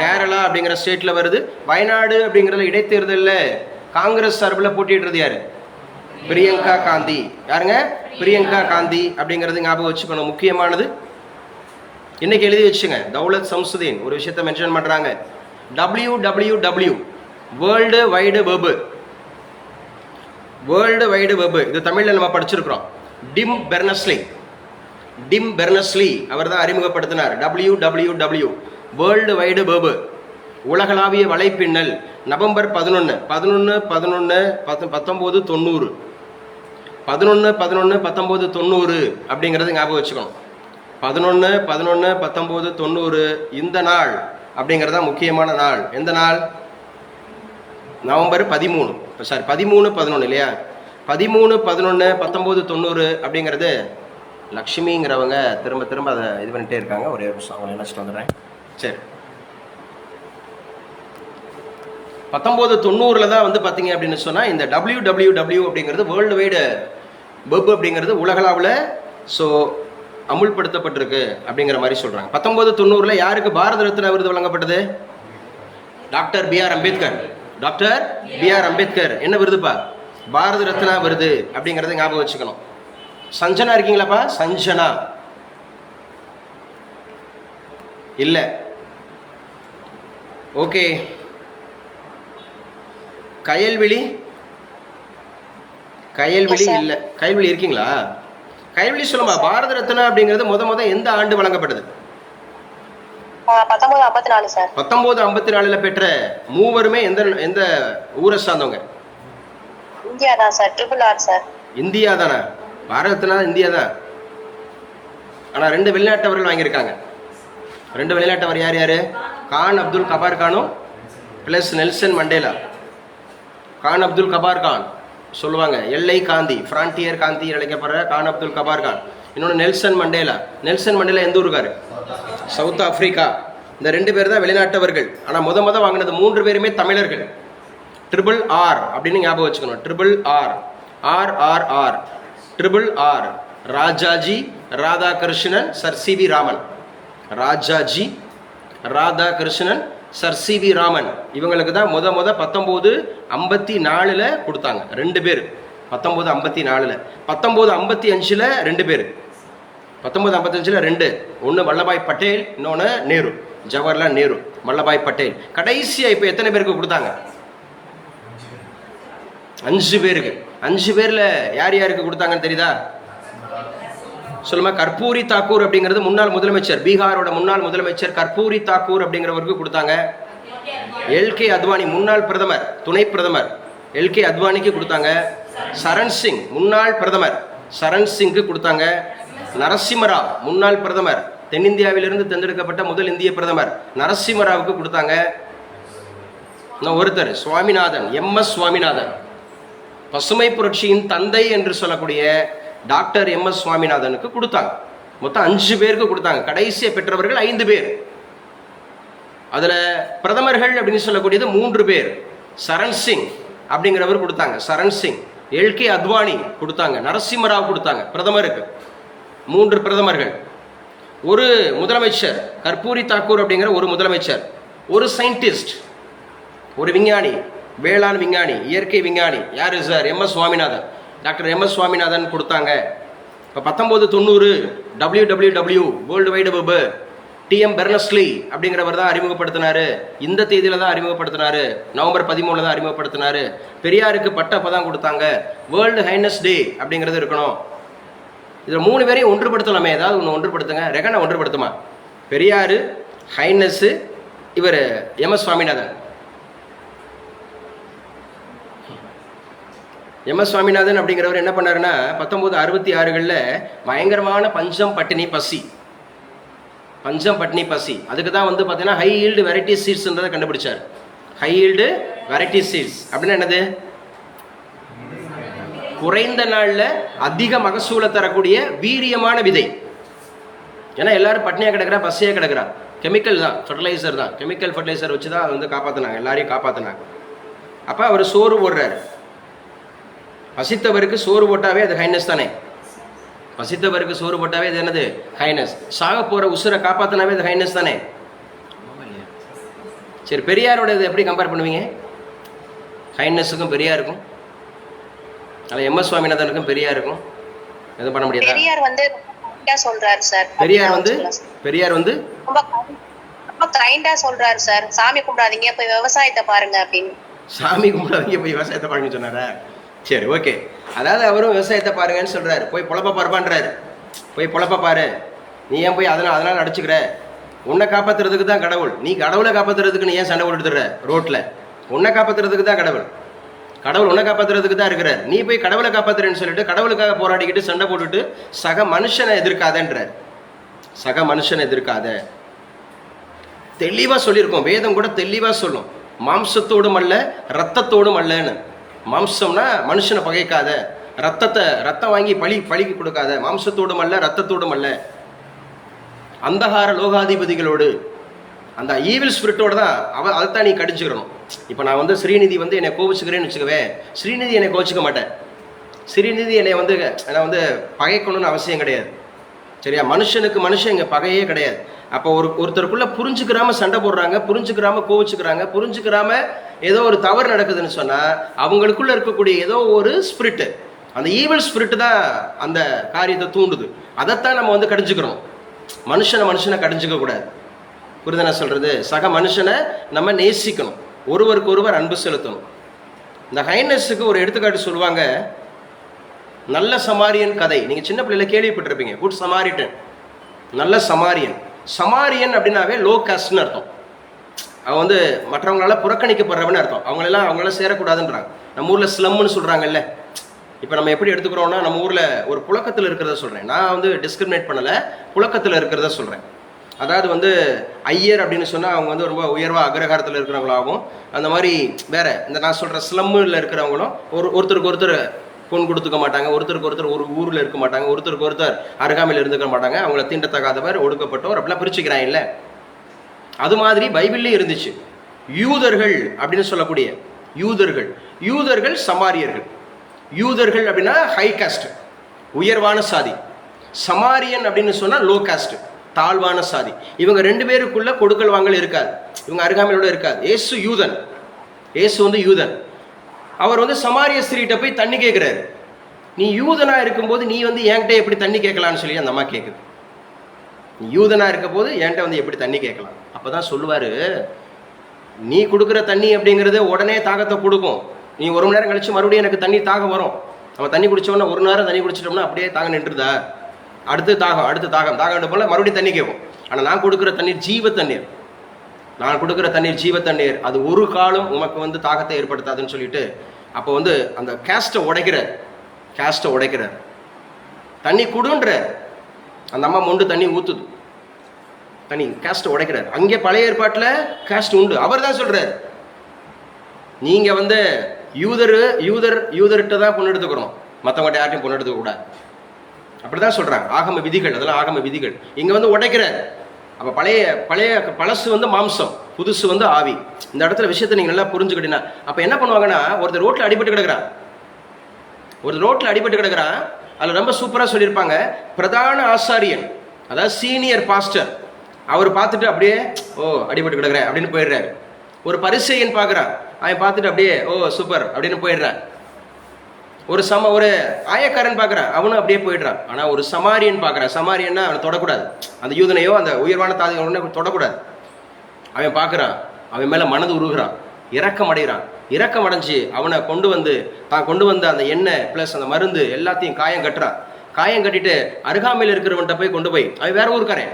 கேரளா அப்படிங்கிற ஸ்டேட்ல வருது. வயநாடு அப்படிங்கிறதுல இடைத்தேர்தலில் காங்கிரஸ் சார்பில் போட்டிடுறது யாரு? பிரியங்கா காந்தி. யாருங்க? பிரியங்கா காந்தி அப்படிங்கிறது ஞாபகம் வச்சுக்கணும், முக்கியமானது. இன்னைக்கு எழுதி வச்சுங்க. தௌலத் சம்சுதீன் ஒரு விஷயத்த மென்ஷன் பண்றாங்க. WWW வேர்ல்டு வைடு வெப், இது தமிழில் நம்ம படிச்சிருக்கிறோம். டிம் பெர்னஸ்லி அவர் தான் அறிமுகப்படுத்தினார். WWW வேர்ல்டு வைடு வெப், உலகளாவிய வலைப்பின்னல். நவம்பர் 11 1990 அப்படிங்கிறது ஞாபகம் வச்சுக்கணும். 11/11/1990 இந்த நாள் அப்படிங்கிறதா முக்கியமான நாள். எந்த நாள்? நவம்பர் 13/11 இல்லையா? 13/11/1990 அப்படிங்கிறது லக்ஷ்மிங்கிறவங்க திரும்ப அதை இது பண்ணிட்டே இருக்காங்க. ஒரே நிமிஷம் அவங்களை நினச்சிட்டு வந்துடுறேன். சரி, 1990 தான் வந்து பார்த்தீங்க அப்படின்னு சொன்னால் இந்த WWW அப்படிங்கிறது வேர்ல்டு வைடு வெப் அப்படிங்கிறது உலகளாவில் ஸோ அமுல்படுத்தப்பட்டிருக்கு அப்படிங்கிற மாதிரி சொல்கிறாங்க. 1990 யாருக்கு பாரத ரத்னா விருது வழங்கப்பட்டது? Doctor B.R. Ambedkar. Doctor B.R. Ambedkar என்ன விருதுப்பா? பாரத ரத்னா விருது அப்படிங்கிறத ஞாபகம் வச்சுக்கணும். சஞ்சனா இருக்கீங்களாப்பா? சஞ்சனா இல்லை. ஓகே. கயல்விழி இல்லை. கயல்விழி இருக்கீங்களா? கயல்விழி சொல்லுமா. பாரத ரத்னா அப்படிங்கிறது முத எந்த ஆண்டு வழங்கப்பட்டது? 1954 பெற்ற மூவருமே எந்த ஊரை சார்ந்தவங்க? இந்தியா தான் சார். R sir. இந்தியா தானே? பாரத ரத்னா இந்தியா தான். ஆனா 2 வெளிநாட்டவர்கள் வாங்கியிருக்காங்க. 2 வெளிநாட்டவர் யார் யாரு? கான் அப்துல் கபார் கானும் plus Nelson Mandela. Khan Abdul Gaffar Khan சொல்லுவாங்க எல்லை காந்தி, ஃப்ரான்டியர் காந்தி அழைக்கப்படுற கான் அப்துல் கபார் கான். இன்னொன்று நெல்சன் மண்டேலா. நெல்சன் மண்டேலா எந்த ஊருக்காரு? South Africa. இந்த 2 பேர் தான் வெளிநாட்டவர்கள். ஆனால் முத வாங்கினது 3 பேருமே தமிழர்கள். RRR அப்படின்னு ஞாபகம் வச்சுக்கணும். RRR Rajaji Radhakrishnan sir C.V. Raman. Rajaji Radhakrishnan sir C.V. Raman இவங்களுக்கு தான் முத 1954 கொடுத்தாங்க. 2 பேர் 1954. 1955 2 பேர். 1955 2. ஒன்று வல்லபாய் பட்டேல், இன்னொன்று நேரு, ஜவஹர்லால் நேரு, வல்லபாய் பட்டேல். கடைசியா இப்போ எத்தனை பேருக்கு கொடுத்தாங்க? 5 பேருக்கு. 5 பேர்ல யார் யாருக்கு கொடுத்தாங்கன்னு தெரியுதா? சொல்லுமா. கற்பூரி தாக்கூர் அப்படிங்கிறது முன்னாள் முதலமைச்சர், பீகாரோட முன்னாள் முதலமைச்சர் கற்பூரி தாக்கூர் அப்படிங்கிறவருக்கு கொடுத்தாங்க. LK அத்வானி முன்னாள் பிரதமர், துணை பிரதமர் LK அத்வானிக்கு கொடுத்தாங்க. சரண் சிங் முன்னாள் பிரதமர், சரண் சிங்க்கு கொடுத்தாங்க. நரசிம்மராவ் முன்னாள் பிரதமர், தென்னிந்தியாவிலிருந்து தேர்ந்தெடுக்கப்பட்ட முதல் இந்திய பிரதமர் நரசிம்மராவுக்கு கொடுத்தாங்க. ஒருத்தர் சுவாமிநாதன், MS சுவாமிநாதன், பசுமை புரட்சியின் தந்தை என்று சொல்லக்கூடிய டாக்டர் MS சுவாமிநாதனுக்கு கொடுத்தாங்க. மொத்தம் 5 பேருக்கு கொடுத்தாங்க. கடைசியை பெற்றவர்கள் 5 பேர். அதுல பிரதமர்கள் அப்படின்னு சொல்லக்கூடியது 3 பேர். சரண் சிங் அப்படிங்கிறவர் கொடுத்தாங்க. சரண் சிங். LK அத்வானி கொடுத்தாங்க. நரசிம்மராவ் கொடுத்தாங்க பிரதமருக்கு. 3 பிரதமர்கள். ஒரு முதலமைச்சர் கற்பூரி தாக்கூர் அப்படிங்கிற ஒரு முதலமைச்சர். ஒரு சயின்டிஸ்ட், ஒரு விஞ்ஞானி, வேளாண் விஞ்ஞானி, இயற்கை விஞ்ஞானி. யாரு sir? MS Swaminathan. Doctor MS Swaminathan கொடுத்தாங்க. இப்போ 1990 WWW world wide web TM பெர்னஸ்லி அப்படிங்கிறவர் தான் அறிமுகப்படுத்தினாரு. இந்த தேதியில தான் அறிமுகப்படுத்தினாரு. நவம்பர் 13 தான் அறிமுகப்படுத்தினாரு. பெரியாருக்கு பட்ட அப்பதான் கொடுத்தாங்க. வேர்ல்டு ஹைனஸ் டே அப்படிங்கிறது இருக்கணும். இதில் 3 பேரையும் ஒன்றுபடுத்தலாமே. ஏதாவது ஒன்று ஒன்றுபடுத்துங்க. ரெகனை ஒன்றுபடுத்துமா? பெரியாரு, ஹைனஸ், இவர் MS சுவாமிநாதன். MS சுவாமிநாதன் அப்படிங்கிறவர் என்ன பண்ணாருன்னா 1966 பயங்கரமான பஞ்சம் பட்டினி பசி. அதுக்கு தான் வந்து பார்த்தீங்கன்னா ஹை ஈல்டு வெரைட்டி சீட்ஸ்ன்றதை கண்டுபிடிச்சார். ஹை ஈல்டு வெரைட்டி சீட்ஸ் அப்படின்னா என்னது? குறைந்த நாளில் அதிக மகசூலை தரக்கூடிய வீரியமான விதை. ஏன்னா எல்லாரும் பட்னியாக கிடக்குறா, பசியாக கிடக்குறா. கெமிக்கல் தான், ஃபர்டிலைசர் தான். கெமிக்கல் ஃபர்டிலைசர் வச்சு தான் வந்து காப்பாற்றினாங்க, எல்லாரையும் காப்பாற்றினாங்க. அப்போ அவர் சோறு போடுறாரு. பசித்தவருக்கு சோறு போட்டாவே அது ஹைனஸ் தானே. பசித்தவருக்கு சோறு போட்டாவே அது என்னது? ஹைனஸ். சாக போகிற உசுரை காப்பாற்றினாவே அது ஹைனஸ் தானே. சரி, பெரியாரோட இது எப்படி கம்பேர் பண்ணுவீங்க? ஹைனஸுக்கும் பெரியாருக்கும், அதில் MS சுவாமிநாதனுக்கும் பெரியாருக்கும் எதுவும் பண்ண முடியாது. பெரியார் வந்து சொல்றாரு சார். பெரியார் வந்து ரொம்ப கைண்டா சொல்றாரு சார். சாமி கும்பிடாதீங்க, போய் விவசாயத்தை பாருங்க அப்படின்னு. சாமி கும்பிடாதீங்க, போய் விவசாயத்தை பாருங்கன்னு சொன்னாரா? சரி, ஓகே. அதாவது அவரும் விவசாயத்தை பாருங்கன்னு சொல்றாரு. போய் பொழப்ப பாருப்பான்றாரு. போய் பொழப்ப பாரு. நீ ஏன் போய் அதனால அடிச்சுக்கிற? உன்னை காப்பாத்துறதுக்கு தான் கடவுள். நீ கடவுளை காப்பாத்துறதுக்கு நீ ஏன் சண்டை போட்டுடுற ரோட்ல? உன்னை காப்பாத்துறதுக்கு தான் கடவுள். கடவுள் உன்னை காப்பாத்துறதுக்கு தான் இருக்கிறார். நீ போய் கடவுளை காப்பாத்துறேன்னு சொல்லிட்டு கடவுளுக்காக போராடிக்கிட்டு சண்டை போட்டுட்டு சக மனுஷனை எதிர்க்காதன்றார். சக மனுஷனை எதிர்க்காத. தெளிவா சொல்லியிருக்கோம். வேதம் கூட தெளிவா சொல்லும். மாம்சத்தோடும் அல்ல ரத்தத்தோடும் அல்லன்னு. மாம்சம்னா மனுஷனை பகைக்காத, ரத்தம் வாங்கி பழிக்கு கொடுக்காத. மாம்சத்தோடும் அல்ல ரத்தத்தோடும் அல்ல. அந்தகார லோகாதிபதிகளோடு, அந்த ஈவில் ஸ்பிரிட்டோட தான் அதைத்தான் நீ கடிச்சுக்கணும். இப்போ நான் வந்து ஸ்ரீநிதி வந்து என்னை கோவிச்சுக்கிறேன்னு வச்சுக்கவே, ஸ்ரீநிதி என்னை கோவிச்சுக்க மாட்டேன். ஸ்ரீநிதி என்னை வந்து பகைக்கணும்னு அவசியம் கிடையாது. சரியா? மனுஷனுக்கு மனுஷன் இங்கே பகையே கிடையாது. அப்போ ஒருத்தருக்குள்ள புரிஞ்சுக்கிறாம சண்டை போடுறாங்க, புரிஞ்சுக்கிறாம கோவிச்சுக்கிறாங்க, புரிஞ்சுக்கிறாம ஏதோ ஒரு தவறு நடக்குதுன்னு சொன்னால் அவங்களுக்குள்ள இருக்கக்கூடிய ஏதோ ஒரு ஸ்பிரிட்டு, அந்த ஈவில் ஸ்பிரிட்டு தான் அந்த காரியத்தை தூண்டுது. அதைத்தான் நம்ம வந்து கடிஞ்சுக்கிறோம். மனுஷனை கடிஞ்சிக்க கூடாது. புரிதன சொல்றது? சக மனுஷனை நம்ம நேசிக்கணும், ஒருவருக்கு ஒருவர் அன்பு செலுத்தணும். இந்த ஹைனஸுக்கு ஒரு எடுத்துக்காட்டு சொல்லுவாங்க, நல்ல சமாரியன் கதை. நீங்க சின்ன பிள்ளைல கேள்விப்பட்டிருப்பீங்க, குட் சமாரிட்டன், நல்ல சமாரியன். சமாரியன் அப்படின்னாவே லோ காஸ்ட்னு அர்த்தம். அவன் வந்து மற்றவங்களால புறக்கணிக்கப்படுறவன்னு அர்த்தம். அவங்களால சேரக்கூடாதுன்றாங்க. நம்ம ஊர்ல ஸ்லம்னு சொல்றாங்கல்ல. இப்போ நம்ம எப்படி எடுத்துக்கிறோம்னா, நம்ம ஊர்ல ஒரு புழக்கத்தில் இருக்கிறத சொல்றேன். நான் வந்து டிஸ்கிரிமினேட் பண்ணல, புழக்கத்தில் இருக்கிறத சொல்றேன். அதாவது வந்து ஐயர் அப்படின்னு சொன்னால் அவங்க வந்து ரொம்ப உயர்வாக அக்ரகாரத்தில் இருக்கிறவங்களாகவும், அந்த மாதிரி வேற இந்த நான் சொல்கிற ஸ்லம்மில் இருக்கிறவங்களும் ஒருத்தருக்கு ஒருத்தர் பொன் கொடுத்துக்க மாட்டாங்க, ஒருத்தருக்கு ஒருத்தர் ஒரு ஊரில் இருக்க மாட்டாங்க, ஒருத்தருக்கு ஒருத்தர் அருகாமையில் இருந்துக்க மாட்டாங்க, அவங்கள தீண்டத்தகாதவர், ஒடுக்கப்பட்டவர் அப்படிலாம் பிரிச்சுக்கிறாங்க இல்லை. அது மாதிரி பைபிள்லேயும் இருந்துச்சு. யூதர்கள் அப்படின்னு சொல்லக்கூடிய யூதர்கள் சமாரியர்கள். யூதர்கள் அப்படின்னா ஹை காஸ்ட், உயர்வான சாதி. சமாரியன் அப்படின்னு சொன்னால் லோ காஸ்ட், தாழ்வான சாதி. இவங்க ரெண்டு பேருக்குள்ள கொடுக்கல் வாங்கல் இருக்காது, இவங்க அருகாமையோட இருக்காது. ஏசு வந்து யூதன். அவர் வந்து சமாரிய ஸ்திரீட்ட போய் தண்ணி கேட்கிறாரு. நீ யூதனா இருக்கும்போது நீ வந்து என்கிட்ட எப்படி தண்ணி கேட்கலான்னு சொல்லி அந்த அம்மா கேட்குது. நீ யூதனா இருக்க போது என்கிட்ட வந்து எப்படி தண்ணி கேட்கலாம்? அப்பதான் சொல்லுவாரு, நீ கொடுக்குற தண்ணி அப்படிங்கிறது உடனே தாகத்தை கொடுக்கும். நீ ஒரு மணி நேரம் கழிச்சு மறுபடியும் எனக்கு தண்ணி தாகம் வரும். நம்ம தண்ணி குடிச்சோம்னா ஒரு நேரம் தண்ணி குடிச்சிட்டோம்னா அப்படியே தாகம் நின்றுதா, அடுத்து தாகம் போல மறுபடியும் தண்ணி கேட்கும். ஆனால் நான் கொடுக்குற தண்ணீர் ஜீவ தண்ணீர், அது ஒரு காலம் உமக்கு வந்து தாகத்தை ஏற்படுத்தாதுன்னு சொல்லிட்டு அப்போ வந்து அந்த கேஸ்ட்டை உடைக்கிறார். தண்ணி குடுன்ற அந்த அம்மா மொண்டு தண்ணி ஊத்துது, தண்ணி கேஸ்ட்டை உடைக்கிறார். அங்கே பழைய ஏற்பாட்டில் கேஸ்ட் உண்டு. அவர் தான் சொல்றாரு, நீங்க வந்து யூதர்கிட்ட தான் பொண்ணு எடுத்துக்கிறோம், மற்றவங்கள்ட்ட யார்ட்டையும் பொண்ணு எடுத்துக்க கூடாது. அப்படிதான் சொல்றாங்க ஆகம விதிகள். அதெல்லாம் ஆகம விதிகள். இங்க வந்து உடைக்கிறார். அப்ப பழசு வந்து மாம்சம், புதுசு வந்து ஆவி. இந்த இடத்துல விஷயத்தை நீங்க நல்லா புரிஞ்சுக்கிட்டீங்கன்னா, அப்ப என்ன பண்ணுவாங்கன்னா, ஒருத்தர் ரோட்ல அடிபட்டு கிடக்குறான். அதுல ரொம்ப சூப்பரா சொல்லியிருப்பாங்க, பிரதான ஆசாரியன், அதாவது சீனியர் பாஸ்டர், அவர் பார்த்துட்டு அப்படியே அடிபட்டு கிடக்குறேன் அப்படின்னு போயிடுறாரு. ஒரு பரிசேயன் பார்க்குறான், அவன் பார்த்துட்டு அப்படியே சூப்பர் அப்படின்னு போயிடுறான். ஒரு ஆயக்காரன் பார்க்குறான், அவனும் அப்படியே போயிடுறான். ஆனால் ஒரு சமாரியன் பார்க்குறான். சமாரியன்னா அவனை தொடக்கூடாது, அந்த யூதனையோ அந்த உயர்வான தாதிகளோ தொடக்கூடாது. அவன் பார்க்குறான், அவன் மேலே மனது உருகுறான், இரக்கம் அடைஞ்சு அவனை கொண்டு வந்து அந்த எண்ணெய் ப்ளஸ் அந்த மருந்து எல்லாத்தையும் காயம் கட்டிட்டு அருகாமையில் இருக்கிறவன்கிட்ட போய் கொண்டு போய், அவன் வேற ஊருக்காரன்,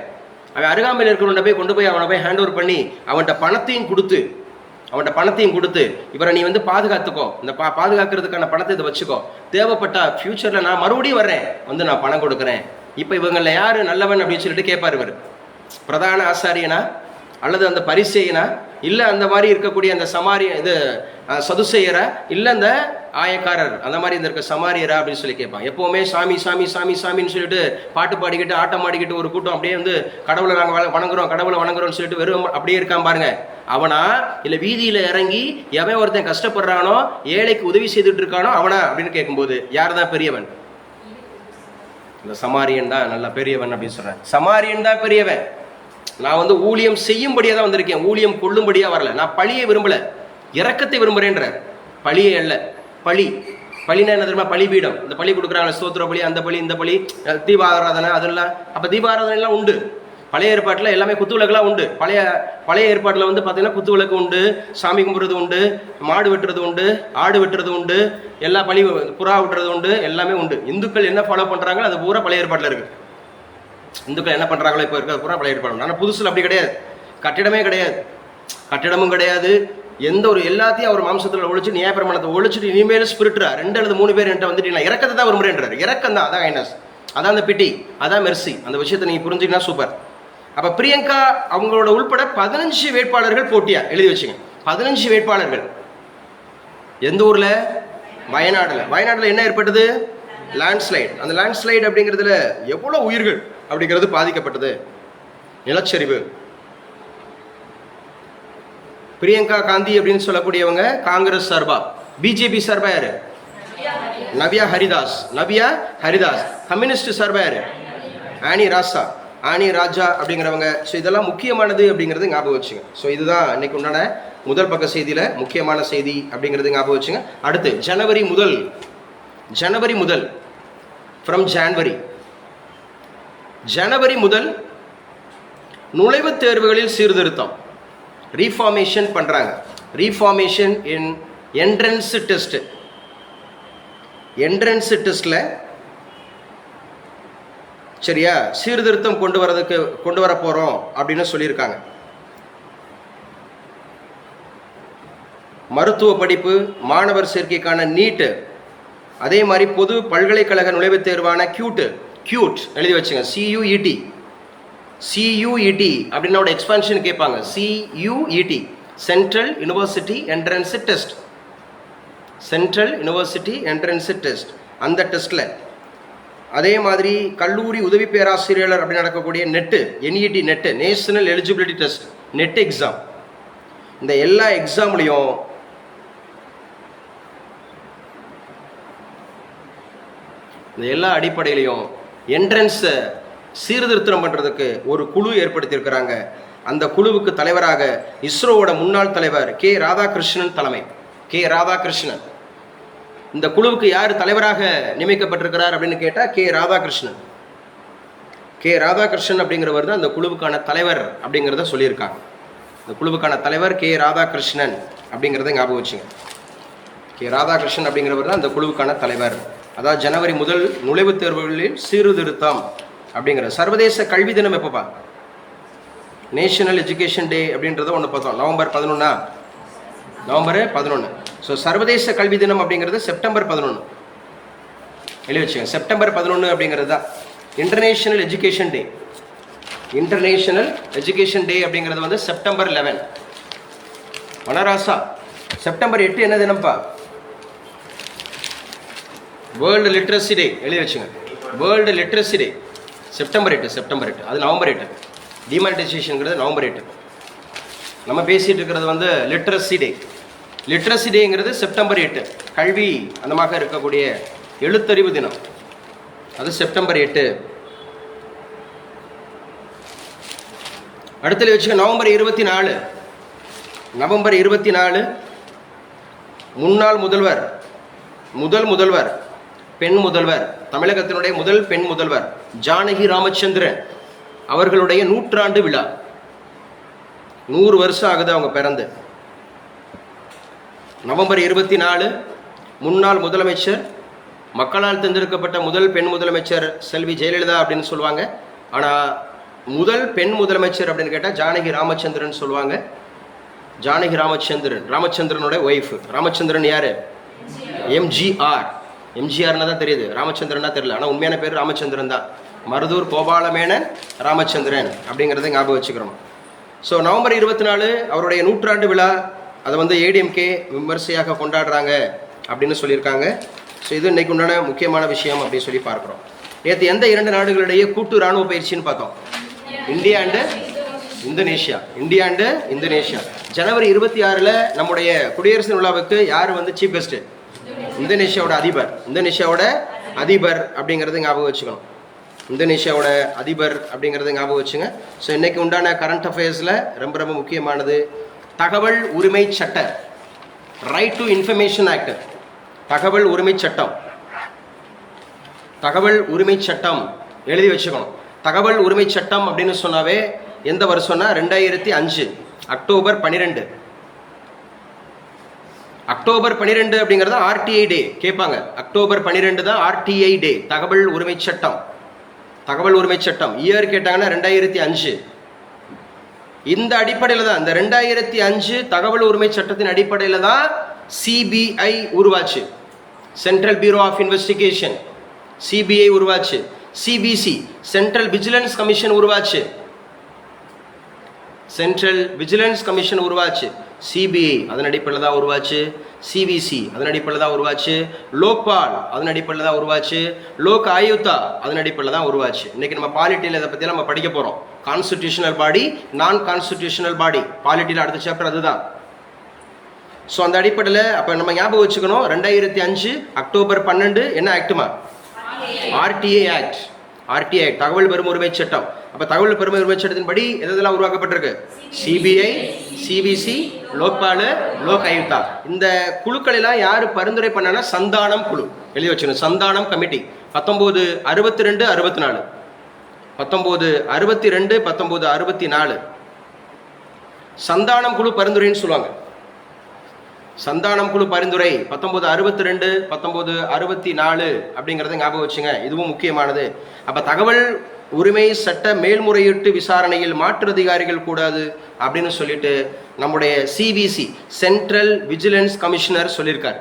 அவன் அருகாமையில் இருக்கிறவன்கிட்ட போய் அவனை போய் ஹேண்ட் ஓவர் பண்ணி அவன்கிட்ட பணத்தையும் கொடுத்து இவரை நீ வந்து பாதுகாத்துக்கோ, இந்த பாதுகாக்கிறதுக்கான பணத்தை இதை வச்சுக்கோ, தேவைப்பட்டா ஃபியூச்சர்ல நான் மறுபடியும் வர்றேன் வந்து நான் பணம் கொடுக்குறேன். இப்போ இவங்கள யாரு நல்லவன் அப்படின்னு சொல்லிட்டு கேட்பார். இவர் பிரதான ஆசாரியனா அல்லது அந்த பரிசேயனா, இல்லை அந்த மாதிரி இருக்கக்கூடிய அந்த சதுசேயரா, இல்லை அந்த ஆயக்காரர் அந்த மாதிரி இந்த இருக்க சமாரியரா அப்படின்னு சொல்லி கேட்பான். எப்பவுமே சாமி சாமின்னு சொல்லிட்டு பாட்டு பாடிக்கிட்டு ஆட்டம் ஆடிக்கிட்டு ஒரு கூட்டம் அப்படியே வந்து கடவுளை நாங்கள் வணங்குறோம்னு சொல்லிட்டு வெறும் அப்படியே இருக்கான் பாருங்க. அவனா இல்லை வீதியில இறங்கி எவன் ஒருத்தன் கஷ்டப்படுறானோ, ஏழைக்கு உதவி செய்துட்டு இருக்கானோ அவனா அப்படின்னு கேட்கும்போது யார் தான் பெரியவன்? இந்த சமாரியன் தான் நல்ல பெரியவன் அப்படின்னு சொல்றேன். சமாரியன் தான் பெரியவன். நான் வந்து ஊழியம் செய்யும்படியா தான் வந்திருக்கேன், ஊழியம் கொள்ளும்படியா வரல. நான் பழியை விரும்பல, இரக்கத்தை விரும்புறேன்ற. பழியே அல்ல. பழினா என்ன தெரியுமா? பலிபீடம். இந்த பலி கொடுக்குறாங்க, ஸ்தோத்திர பலி, அந்த பலி, இந்த பலி, தீபாராதனை, அதெல்லாம். அப்ப தீபாராதனை எல்லாம் உண்டு. பழைய ஏற்பாட்டில் எல்லாமே குத்துவிளக்குலாம் உண்டு. பழைய ஏற்பாட்டில் வந்து பார்த்தீங்கன்னா குத்துவிளக்கு உண்டு, சாமி கும்பிட்றது உண்டு, மாடு வெட்டுறது உண்டு, ஆடு வெட்டுறது உண்டு, எல்லா புறா விட்டுறது உண்டு, எல்லாமே உண்டு. இந்துக்கள் என்ன ஃபாலோ பண்ணுறாங்களோ அது பூரா பழைய ஏற்பாட்டில் இருக்குது. இந்துக்கள் என்ன பண்ணுறாங்களோ இப்போ இருக்கிறது பூரா பழைய ஏற்பாடு. ஆனால் புதுசில் அப்படி கிடையாது. கட்டிடமும் கிடையாது. எந்த ஒரு எல்லாத்தையும் அவர் மாம்சத்தில் ஒழிச்சு நியாயப்பிரமாணத்தை ஒழிச்சுட்டு இனிமேல் ஸ்பிரிட்டா 2 அல்லது 3 பேர் என்கிட்ட வந்துட்டு நான் இறக்கத்தை தான் விரும்புறேன்றார். இறக்கம் தான், அதான் கைண்ட்னஸ், அதான் அந்த பிட்டி, அதான் மெர்சி. அந்த விஷயத்தை நீங்கள் புரிஞ்சுக்கினா சூப்பர். அப்ப பிரியங்கா அவங்களோட உள்பட 15 வேட்பாளர்கள் போட்டியா எழுதி வச்சுங்க. 15 வேட்பாளர்கள். எந்த ஊர்ல? வயநாடுல என்ன ஏற்பட்டது? லேண்ட்ஸ்லைட். அந்த லேண்ட்ஸ்லைட் அப்படிங்கிறதுல எவ்வளவு உயிர்கள் அப்படிங்கிறது பாதிக்கப்பட்டது. நிலச்சரிவு. பிரியங்கா காந்தி அப்படின்னு சொல்லக்கூடியவங்க காங்கிரஸ் சார்பா. பிஜேபி சார்பா யாரு? நவ்யா ஹரிதாஸ். கம்யூனிஸ்ட் சார்பா யாரு? ஆனி ராஜா அப்படிங்கிறவங்க. ஸோ இதெல்லாம் முக்கியமானது அப்படிங்கிறது ஞாபகம் வச்சுங்க. ஸோ இதுதான் இன்னைக்கு உண்டான முதல் பக்க செய்தியில் முக்கியமான செய்தி அப்படிங்கிறது ஞாபகம் வச்சுங்க. அடுத்து ஜனவரி முதல் ஃப்ரம் ஜனவரி முதல் நுழைவுத் தேர்வுகளில் சீர்திருத்தம், ரீஃபார்மேஷன் பண்ணுறாங்க. ரீஃபார்மேஷன் இன் என்ட்ரன்ஸ் டெஸ்ட்டில் சரியா சீர்திருத்தம் கொண்டு வர போகிறோம் அப்படின்னு சொல்லியிருக்காங்க. மருத்துவ படிப்பு, மாணவர் சேர்க்கைக்கான நீட்டு, அதே மாதிரி பொது பல்கலைக்கழக நுழைவுத் தேர்வான கியூட் எழுதி வச்சுங்க. CUET அப்படின்னோட எக்ஸ்பான்ஷன் கேட்பாங்க. CUET central university entrance test. அந்த டெஸ்ட்டில் அதே மாதிரி கல்லூரி உதவி பேராசிரியர் அப்படி நடக்கக்கூடிய NET national eligibility test, net exam. இந்த எல்லா எக்ஸாம்லையும் இந்த எல்லா அடிப்படையிலையும் என்ட்ரன்ஸை சீர்திருத்தம் பண்ணுறதுக்கு ஒரு குழு ஏற்படுத்தியிருக்கிறாங்க. அந்த குழுவுக்கு தலைவராக இஸ்ரோவோட முன்னாள் தலைவர் ராதாகிருஷ்ணன். இந்த குழுவுக்கு யார் தலைவராக நியமிக்கப்பட்டிருக்கிறார் அப்படின்னு கேட்டால் ராதாகிருஷ்ணன் அப்படிங்கிறவர் தான் அந்த குழுவுக்கான தலைவர் அப்படிங்கிறத சொல்லியிருக்காங்க. இந்த குழுவுக்கான தலைவர் ராதாகிருஷ்ணன் அப்படிங்கிறத ஞாபகம் வச்சுங்க. ராதாகிருஷ்ணன் அப்படிங்கிறவர் தான் அந்த குழுவுக்கான தலைவர். அதாவது ஜனவரி முதல் நுழைவுத் தேர்வுகளில் சீர்திருத்தம் அப்படிங்கிற. சர்வதேச கல்வி தினம் எப்போப்பா? நேஷனல் எஜுகேஷன் டே அப்படின்றத ஒன்று பார்த்தோம். நவம்பர் 11. ஸோ சர்வதேச கல்வி தினம் அப்படிங்கிறது செப்டம்பர் 11 எழுதி வச்சுங்க. செப்டம்பர் 11 அப்படிங்கிறது தான் இன்டர்நேஷனல் எஜுகேஷன் டே அப்படிங்கிறது வந்து செப்டம்பர் 11. வனராசா செப்டம்பர் 8 என்ன தினம்ப்பா? வேர்ல்டு லிட்ரஸி டே எழுதி வச்சுங்க. World literacy day September 8. அது நவம்பர் 8. டிமானிட்டைசேஷனுங்கிறது நவம்பர் 8. நம்ம பேசிகிட்டு இருக்கிறது வந்து லிட்ரஸி டேங்கிறது செப்டம்பர் 8. கல்வி அந்தமாக இருக்கக்கூடிய எழுத்தறிவு தினம் அது செப்டம்பர் 8. அடுத்தது வச்சுக்க நவம்பர் 24 முன்னாள் முதல்வர் பெண் முதல்வர், தமிழகத்தினுடைய முதல் பெண் முதல்வர் ஜானகி ராமச்சந்திரன் அவர்களுடைய 100 விழா. 100 வருஷம் ஆகுது அவங்க பிறந்து. நவம்பர் 24 முன்னாள் முதலமைச்சர், மக்களால் தேர்ந்தெடுக்கப்பட்ட முதல் பெண் முதலமைச்சர் செல்வி ஜெயலலிதா அப்படின்னு சொல்லுவாங்க. ஆனால் முதல் பெண் முதலமைச்சர் அப்படின்னு கேட்டால் ஜானகி ராமச்சந்திரன் சொல்லுவாங்க. ஜானகி ராமச்சந்திரனோட ஒய்ஃப். ராமச்சந்திரன் யாரு? எம்ஜிஆர்னா தான் தெரியுது, ராமச்சந்திரனா தெரியல. ஆனால் உண்மையான பேர் ராமச்சந்திரன் தான். மருதூர் கோபாலமேனன் ராமச்சந்திரன் அப்படிங்கிறத ஞாபகம் வச்சுக்கிறோம். ஸோ நவம்பர் 24 அவருடைய 100 விழா. அதை வந்து ADMK விமர்சையாக கொண்டாடுறாங்க அப்படின்னு சொல்லியிருக்காங்க. ஸோ இது இன்னைக்கு உண்டான முக்கியமான விஷயம் அப்படின்னு சொல்லி பார்க்குறோம். நேற்று எந்த 2 நாடுகளிடையே கூட்டு இராணுவ பயிற்சின்னு பார்த்தோம்? India and Indonesia. ஜனவரி 26 நம்முடைய குடியரசு விழாவுக்கு யார் வந்து சீஃப் கெஸ்ட்? இந்தோனேஷியாவோட அதிபர் அப்படிங்கிறது ஞாபகம் வச்சுக்கணும். இந்தோனேஷியாவோட அதிபர் அப்படிங்கிறது ஞாபகம் வச்சுங்க. ஸோ இன்னைக்கு உண்டான கரண்ட் அஃபேர்ஸில் ரொம்ப ரொம்ப முக்கியமானது தகவல் உரிமை சட்டம், ரைட் டு இன்ஃபர்மேஷன் ஆக்ட். தகவல் உரிமை சட்டம் எழுதி வச்சுக்கணும். தகவல் உரிமை சட்டம் அப்படின்னு சொன்னாவே எந்த வருஷம்னா 2005 அக்டோபர் 12. அக்டோபர் 12 அப்படிங்கிறது RTI டே கேட்பாங்க. அக்டோபர் 12 தான் RTI டே, தகவல் உரிமை சட்டம். இயர் கேட்டாங்கன்னா 2005. இந்த அடிப்படையில் தான், இந்த 2005 தகவல் உரிமை சட்டத்தின் அடிப்படையில் தான் CBI உருவாச்சு, central bureau of investigation. CBI உருவாச்சு. CBC சென்ட்ரல் விஜிலன்ஸ் கமிஷன் உருவாச்சு. CBI அதன் அடிப்படையில் தான் உருவாச்சு. CBC அதன் அடிப்படையில் தான் உருவாச்சு. லோக்பால் அதன் அடிப்படையில் தான் உருவாச்சு. லோக் ஆயுக்தா அதன் அடிப்படையில் தான் உருவாச்சு. இன்னைக்கு நம்ம பாலிட்டியில் இதை பற்றி நம்ம படிக்க போகிறோம். கான்ஸ்டிடியூஷனல் பாடி, நான் கான்ஸ்டிடியூஷனல் பாடி. பாலிட்டியில் அடுத்த சாப்டர் அதுதான். ஸோ அந்த அடிப்படையில் அப்போ நம்ம ஞாபகம் வச்சுக்கணும், 2005 அக்டோபர் 12 என்ன ஆக்டுமா? RTA act. ஆர்டிஐ தகவல் பெறும் உரிமை சட்டம். அப்ப தகவல் பெறும் உரிமை சட்டத்தின்படி எதெல்லாம் உருவாக்கப்பட்டிருக்கு? CBI, CBC, Lokpal, Lokayukta. இந்த குழுக்கள் எல்லாம் யாரு பரிந்துரை பண்ணா? சந்தானம் குழு. எழுதி வச்சுக்கணும், சந்தானம் கமிட்டி. 1962 64 1962 1964 சந்தானம் குழு பரிந்துரைன்னு சொல்லுவாங்க. சந்தானம் குழு பரிந்துரை 1962 1964 அப்படிங்கிறத ஞாபகம் வச்சுங்க. இதுவும் முக்கியமானது. அப்ப தகவல் உரிமை சட்ட மேல்முறையீட்டு விசாரணையில் மாற்று அதிகாரிகள் கூடாது அப்படின்னு சொல்லிட்டு நம்முடைய சிவிசி சென்ட்ரல் விஜிலன்ஸ் கமிஷனர் சொல்லியிருக்கார்.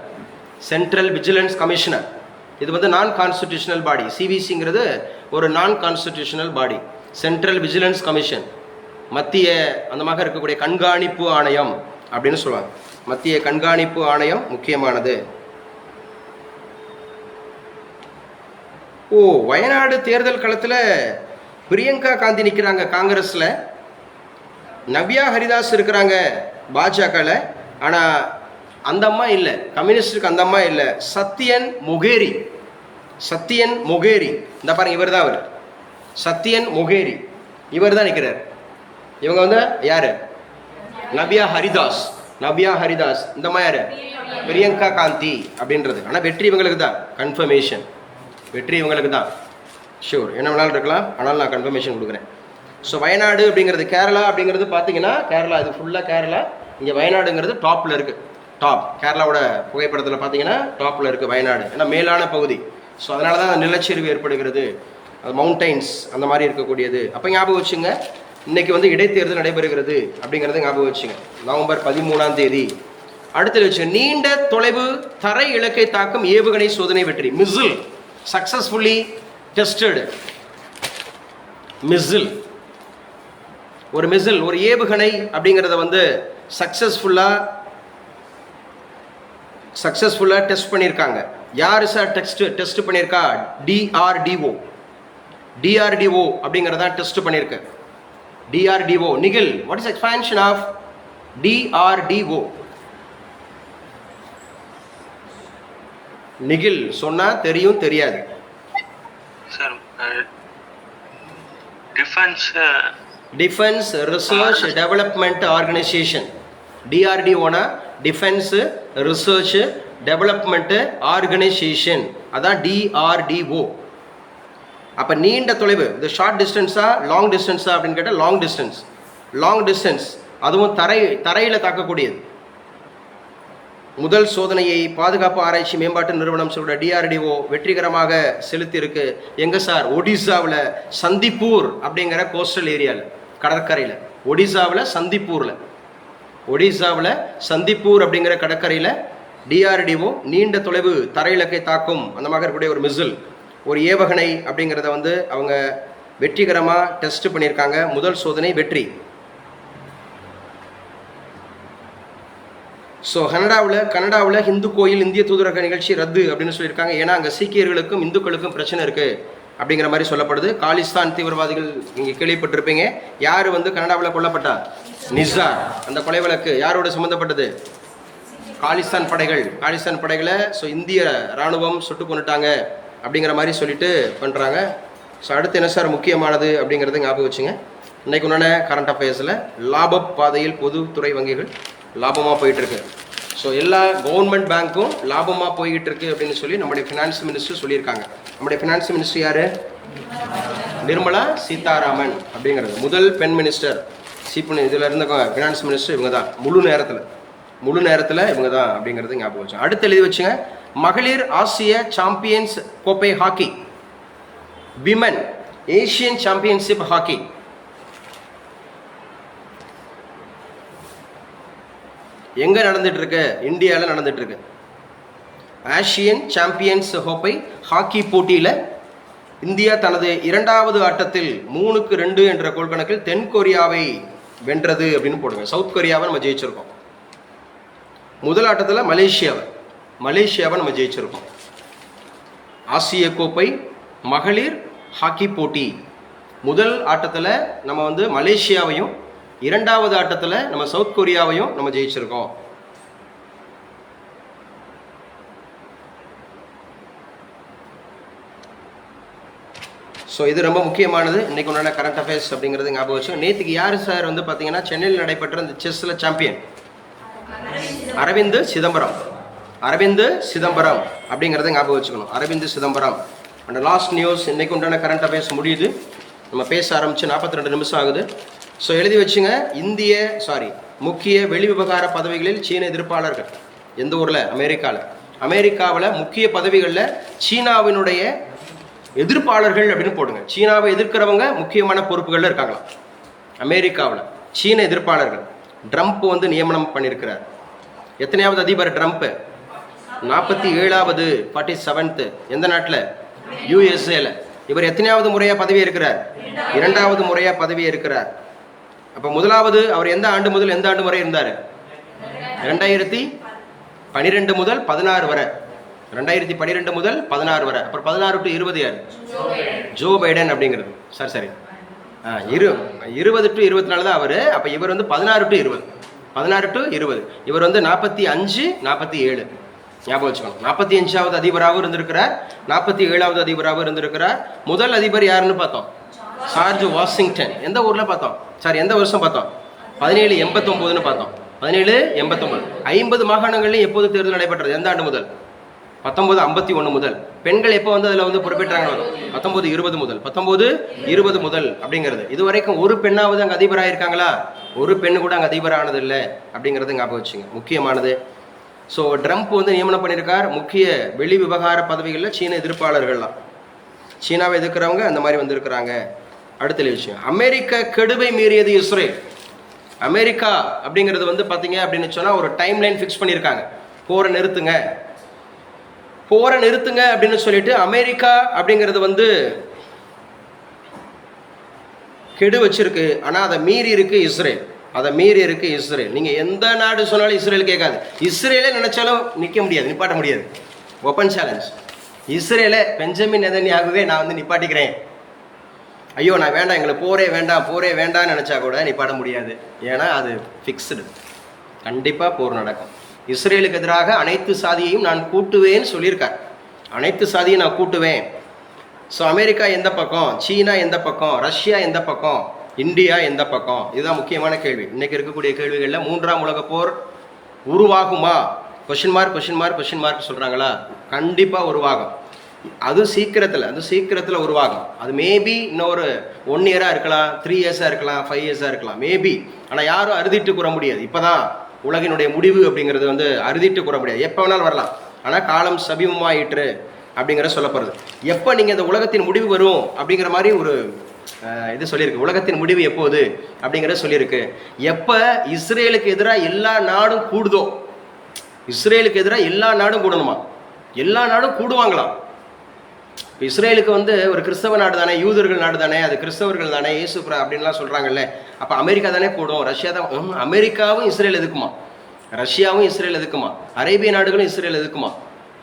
சென்ட்ரல் விஜிலன்ஸ் கமிஷனர் இது வந்து நான் கான்ஸ்டிடியூஷனல் பாடி. சிவிசிங்கிறது ஒரு நான் கான்ஸ்டிடியூஷனல் பாடி. சென்ட்ரல் விஜிலன்ஸ் கமிஷன் மத்திய அந்தமாக இருக்கக்கூடிய கண்காணிப்பு ஆணையம் அப்படின்னு சொல்லுவாங்க. மத்திய கண்காணிப்பு ஆணையம் முக்கியமானது. வயநாடு தேர்தல் களத்தில் பிரியங்கா காந்தி நிற்கிறாங்க காங்கிரஸ்ல, நவ்யா ஹரிதாஸ் இருக்கிறாங்க பாஜகவில். ஆனால் அந்த அம்மா இல்லை, கம்யூனிஸ்டுக்கு அந்த அம்மா இல்லை. சத்யன் மொகேரி. சத்யன் மொகேரி இந்த பாருங்க, இவர் தான். அவர் சத்யன் மொகேரி இவர் தான் நிற்கிறார். இவங்க வந்து யாரு? நவ்யா ஹரிதாஸ். நவ்யா ஹரிதாஸ் இந்த மாதிரி யாரு? பிரியங்கா காந்தி அப்படின்றது. ஆனால் வெற்றி இவங்களுக்கு தான். கன்ஃபர்மேஷன் வெற்றி இவங்களுக்கு தான். ஷூர், என்ன வேணாலும் இருக்கலாம், ஆனால் நான் கன்ஃபர்மேஷன் கொடுக்குறேன். ஸோ வயநாடு அப்படிங்கிறது கேரளா அப்படிங்கிறது பார்த்தீங்கன்னா கேரளா, இது ஃபுல்லாக கேரளா. இங்கே வயநாடுங்கிறது டாப்பில் இருக்குது. டாப் கேரளாவோட புகைப்படத்தில் பார்த்தீங்கன்னா டாப்பில் இருக்குது வயநாடு. ஏன்னா மேலான பகுதி. ஸோ அதனால தான் நிலச்சரிவு ஏற்படுகிறது, மவுண்டைன்ஸ் அந்த மாதிரி இருக்கக்கூடியது. அப்போ ஞாபகம் வச்சுங்க, இன்னைக்கு வந்து இடைத்தேர்தல் நடைபெறுகிறது அப்படிங்கிறத ஞாபகம் வச்சுங்க. நவம்பர் 13 அடுத்து வச்சு நீண்ட தொலைவு தரை இலக்கை தாக்கும் ஏவுகணை சோதனை வெற்றி. Misl successfully tested. மிசில் ஒரு மிசில் ஒரு ஏவுகணை அப்படிங்கிறத வந்து சக்சஸ்ஃபுல்லாக டெஸ்ட் பண்ணியிருக்காங்க. யாரு சார் டெஸ்ட் பண்ணியிருக்கா? டிஆர்டிஓ. டிஆர்டிஓ அப்படிங்கிறதா டெஸ்ட் பண்ணியிருக்கு. DRDO. Nigel, what is expansion of DRDO? Nigel சொன்னா தெரியும் தெரியாது. Sir defence research development organisation. DRDO னா டிஃபென்ஸ் ரிசர்ச் டெவலப்மெண்ட் ஆர்கனைசேஷன், அதான் DRDO. அப்போ நீண்ட தொலைவு, இது ஷார்ட் டிஸ்டன்ஸா லாங் டிஸ்டன்ஸா அப்படின்னு கேட்டால் லாங் டிஸ்டன்ஸ். லாங் டிஸ்டன்ஸ் அதுவும் தரையில் தாக்கக்கூடியது. முதல் சோதனையை பாதுகாப்பு ஆராய்ச்சி மேம்பாட்டு நிறுவனம் சொல்ற DRDO வெற்றிகரமாக செலுத்தி இருக்கு. எங்க சார்? ஒடிசாவில் சந்திப்பூர் அப்படிங்கிற கோஸ்டல் ஏரியாவில், கடற்கரையில். ஒடிசாவில் சந்திப்பூர் அப்படிங்கிற கடற்கரையில் DRDO நீண்ட தொலைவு தரை இலக்கை தாக்கும் அந்த மாதிரி இருக்கக்கூடிய ஒரு மிசில், ஒரு ஏவகணை அப்படிங்கிறத வந்து அவங்க வெற்றிகரமாக டெஸ்ட் பண்ணியிருக்காங்க. முதல் சோதனை வெற்றி. ஸோ கனடாவில் இந்து கோயில் இந்திய தூதரக நிகழ்ச்சி ரத்து அப்படின்னு சொல்லியிருக்காங்க. ஏன்னா அங்கே சீக்கியர்களுக்கும் இந்துக்களுக்கும் பிரச்சனை இருக்குது அப்படிங்கிற மாதிரி சொல்லப்படுது. காலிஸ்தான் தீவிரவாதிகள் நீங்கள் கேள்விப்பட்டிருப்பீங்க. யார் வந்து கனடாவில் கொல்லப்பட்டா? நிசார். அந்த கொலை வழக்கு யாரோட சம்மந்தப்பட்டது? காலிஸ்தான் படைகளை ஸோ இந்திய இராணுவம் சுட்டு கொண்டுட்டாங்க அப்படிங்கிற மாதிரி சொல்லிட்டு பண்ணுறாங்க. ஸோ அடுத்து என்ன சார் முக்கியமானது அப்படிங்கிறத ஞாபகம் வச்சுங்க. இன்றைக்கு உண்டான கரண்ட் அஃபேர்ஸில் லாப பாதையில் பொதுத்துறை வங்கிகள் லாபமாக போயிட்டுருக்கு. ஸோ எல்லா கவர்மெண்ட் பேங்க்கும் லாபமாக போய்கிட்டு இருக்கு அப்படின்னு சொல்லி நம்முடைய ஃபினான்ஸ் மினிஸ்டர் சொல்லியிருக்காங்க. நம்முடைய ஃபினான்ஸ் மினிஸ்டர் யார்? நிர்மலா சீதாராமன் அப்படிங்கிறது முதல் பெண் மினிஸ்டர். இதில் இருந்த ஃபினான்ஸ் மினிஸ்டர் இவங்க தான். முழு நேரத்தில் இவங்க தான் அப்படிங்கிறது ஞாபகம் வச்சு. அடுத்து எழுதி வச்சுங்க, மகளிர் ஆசிய சாம்பியன்ஸ் கோப்பை hockey, women Asian championship hockey. எங்க நடந்துட்டு இருக்கு? இந்தியாவில் நடந்துட்டு இருக்கு. ஆசியன் சாம்பியன்ஸ் கோப்பை ஹாக்கி போட்டியில் இந்தியா தனது இரண்டாவது ஆட்டத்தில் 3-2 என்ற கோல் கணக்கில் தென்கொரியாவை வென்றது அப்படின்னு போடுங்க. சவுத் கொரியாவை நம்ம ஜெயிச்சிருக்கோம். முதல் ஆட்டத்தில் மலேசியாவை நம்ம ஜெயிச்சிருக்கோம். ஆசிய கோப்பை மகளிர் ஹாக்கி போட்டி முதல் ஆட்டத்தில் நம்ம வந்து மலேசியாவையும், இரண்டாவது ஆட்டத்தில் நம்ம சவுத் கொரியாவையும் நம்ம ஜெயிச்சிருக்கோம். ஸோ இது ரொம்ப முக்கியமானது. இன்றைக்கு உண்டான கரண்ட் அஃபேர்ஸ் அப்படிங்கிறது ஞாபகம் வச்சு. நேற்றுக்கு யார் சார் வந்து பார்த்தீங்கன்னா சென்னையில் நடைபெற்ற இந்த செஸ்ஸில் சாம்பியன்? அரவிந்த் சிதம்பரம். அரவிந்த் சிதம்பரம் அப்படிங்கிறத ஞாபகம் வச்சுக்கணும். Aravind Chidambaram. And last news, இன்றைக்கு உண்டான கரண்ட் அஃபேர்ஸ் முடியுது. நம்ம பேச ஆரம்பித்து 42 நிமிஷம் ஆகுது. ஸோ எழுதி வச்சுங்க. முக்கிய வெளி விவகார பதவிகளில் சீன எதிர்ப்பாளர்கள். எந்த ஊரில்? அமெரிக்காவில் முக்கிய பதவிகளில் சீனாவினுடைய எதிர்ப்பாளர்கள் அப்படின்னு போடுங்க. சீனாவை எதிர்க்கிறவங்க முக்கியமான பொறுப்புகளில் இருக்காங்களாம் அமெரிக்காவில். சீன எதிர்ப்பாளர்கள். ட்ரம்ப் வந்து நியமனம் பண்ணியிருக்கிறார். எத்தனையாவது அதிபர் ட்ரம்ப்? 47வது 47th. எந்த நாட்டில்? யூஎஸ்ஏல. இவர் எத்தனையாவது முறையாக பதவி இருக்கிறார்? 2வது முறையாக பதவி இருக்கிறார். அப்போ முதலாவது அவர் எந்த ஆண்டு முதல் எந்த ஆண்டு வரை இருந்தார்? 2012 முதல் 16 வரை. 2012 முதல் 16 வரை. அப்புறம் 16 to 20 யார்? ஜோ பைடன் அப்படிங்கிறது. சரி 20 to 24 தான் அவர். அப்போ இவர் வந்து 16 to 20. இவர் வந்து 45 47 ஞாபகம் வச்சுக்கணும். 45வது அதிபராகவும் இருந்திருக்கிறார், 47வது அதிபராகவும் இருந்திருக்கிறார். முதல் அதிபர் யாருன்னு பார்த்தோம்? George Washington. எந்த ஊரில் பார்த்தோம்? எந்த வருஷம் பார்த்தோம்? 1789 பார்த்தோம். 1789. 50 மாகாணங்கள்லையும் எப்போது தேர்தல் நடைபெற்றது? எந்த ஆண்டு முதல்? 1951 முதல். பெண்கள் எப்போ வந்து அதில் வந்து பொறுப்பேற்றாங்க? 1920 முதல் அப்படிங்கிறது. இதுவரைக்கும் ஒரு பெண்ணாவது அங்கே அதிபராக இருக்காங்களா? ஒரு பெண்ணு கூட அங்கே அதிபரானது இல்லை அப்படிங்கிறது ஞாபகம் வச்சுங்க. முக்கியமானது. ஸோ ட்ரம்ப் வந்து நியமனம் பண்ணியிருக்கார் முக்கிய வெளி விவகார பதவிகளில் சீன எதிர்ப்பாளர்கள்லாம். சீனாவை எதிர்க்கிறவங்க அந்த மாதிரி வந்திருக்கிறாங்க. அடுத்த விஷயம், அமெரிக்க கெடுவை மீறியது இஸ்ரேல். அமெரிக்கா அப்படிங்கிறது வந்து பார்த்தீங்க அப்படின்னு சொன்னால் ஒரு டைம் லைன் ஃபிக்ஸ் பண்ணியிருக்காங்க. போரை நிறுத்துங்க அப்படின்னு சொல்லிட்டு அமெரிக்கா அப்படிங்கிறது வந்து கெடு வச்சிருக்கு. ஆனால் அதை மீறி இருக்கு இஸ்ரேல். நீங்கள் எந்த நாடு சொன்னாலும் இஸ்ரேல் கேட்காது. இஸ்ரேலே நினைச்சாலும் நிப்பாட்ட முடியாது. Open challenge. இஸ்ரேலை பெஞ்சமின் நெதன்யாகுவே நான் வந்து நிப்பாட்டிக்கிறேன், ஐயோ நான் வேண்டாம், எங்களுக்கு போரே வேண்டாம்னு நினச்சா கூட நிப்பாட்ட முடியாது. ஏன்னா அது ஃபிக்ஸ்டு. கண்டிப்பாக போர் நடக்கும். இஸ்ரேலுக்கு எதிராக அனைத்து சாதியையும் நான் கூட்டுவேன்னு சொல்லியிருக்கார். அனைத்து சாதியும் நான் கூட்டுவேன். ஸோ அமெரிக்கா எந்த பக்கம், சீனா எந்த பக்கம், ரஷ்யா எந்த பக்கம், இந்தியா எந்த பக்கம்? இதுதான் முக்கியமான கேள்வி. இன்னைக்கு இருக்கக்கூடிய கேள்விகளில் 3ஆம் உலக போர் உருவாகுமா? கொஷின் மார்க் சொல்கிறாங்களா? கண்டிப்பாக உருவாகும். அது சீக்கிரத்தில் உருவாகும். அது மேபி இன்னொரு 1 இயராக இருக்கலாம், 3 இயர்ஸாக இருக்கலாம், 5 இயர்ஸாக இருக்கலாம் மேபி. ஆனால் யாரும் அறுதிட்டு கூற முடியாது. இப்போதான் உலகினுடைய முடிவு அப்படிங்கிறது வந்து அறுதிட்டு கூற முடியாது. எப்போ வேணாலும் வரலாம். ஆனால் காலம் சமீபமாயிற்று அப்படிங்கிற சொல்லப்படுறது. எப்போ நீங்கள் இந்த உலகத்தின் முடிவு வரும் அப்படிங்கிற மாதிரி ஒரு இது சொல்லியிருக்கு. உலகத்தின் முடிவு எப்போது அப்படிங்கிறத சொல்லியிருக்கு. எப்போ இஸ்ரேலுக்கு எதிராக எல்லா நாடும் கூடுதோ, இஸ்ரேலுக்கு எதிராக எல்லா நாடும் கூடணுமா? எல்லா நாடும் கூடுவாங்களாம். இப்போ இஸ்ரேலுக்கு வந்து ஒரு கிறிஸ்தவ நாடு தானே, யூதர்கள் நாடு தானே, அது கிறிஸ்தவர்கள் தானே, இயேசு அப்படின்லாம் சொல்கிறாங்கல்ல. அப்போ அமெரிக்கா தானே கூடும், ரஷ்யா தான். அமெரிக்காவும் இஸ்ரேல் எதுக்குமா? ரஷ்யாவும் இஸ்ரேல் எதுக்குமா? அரேபிய நாடுகளும் இஸ்ரேல் எதுக்குமா?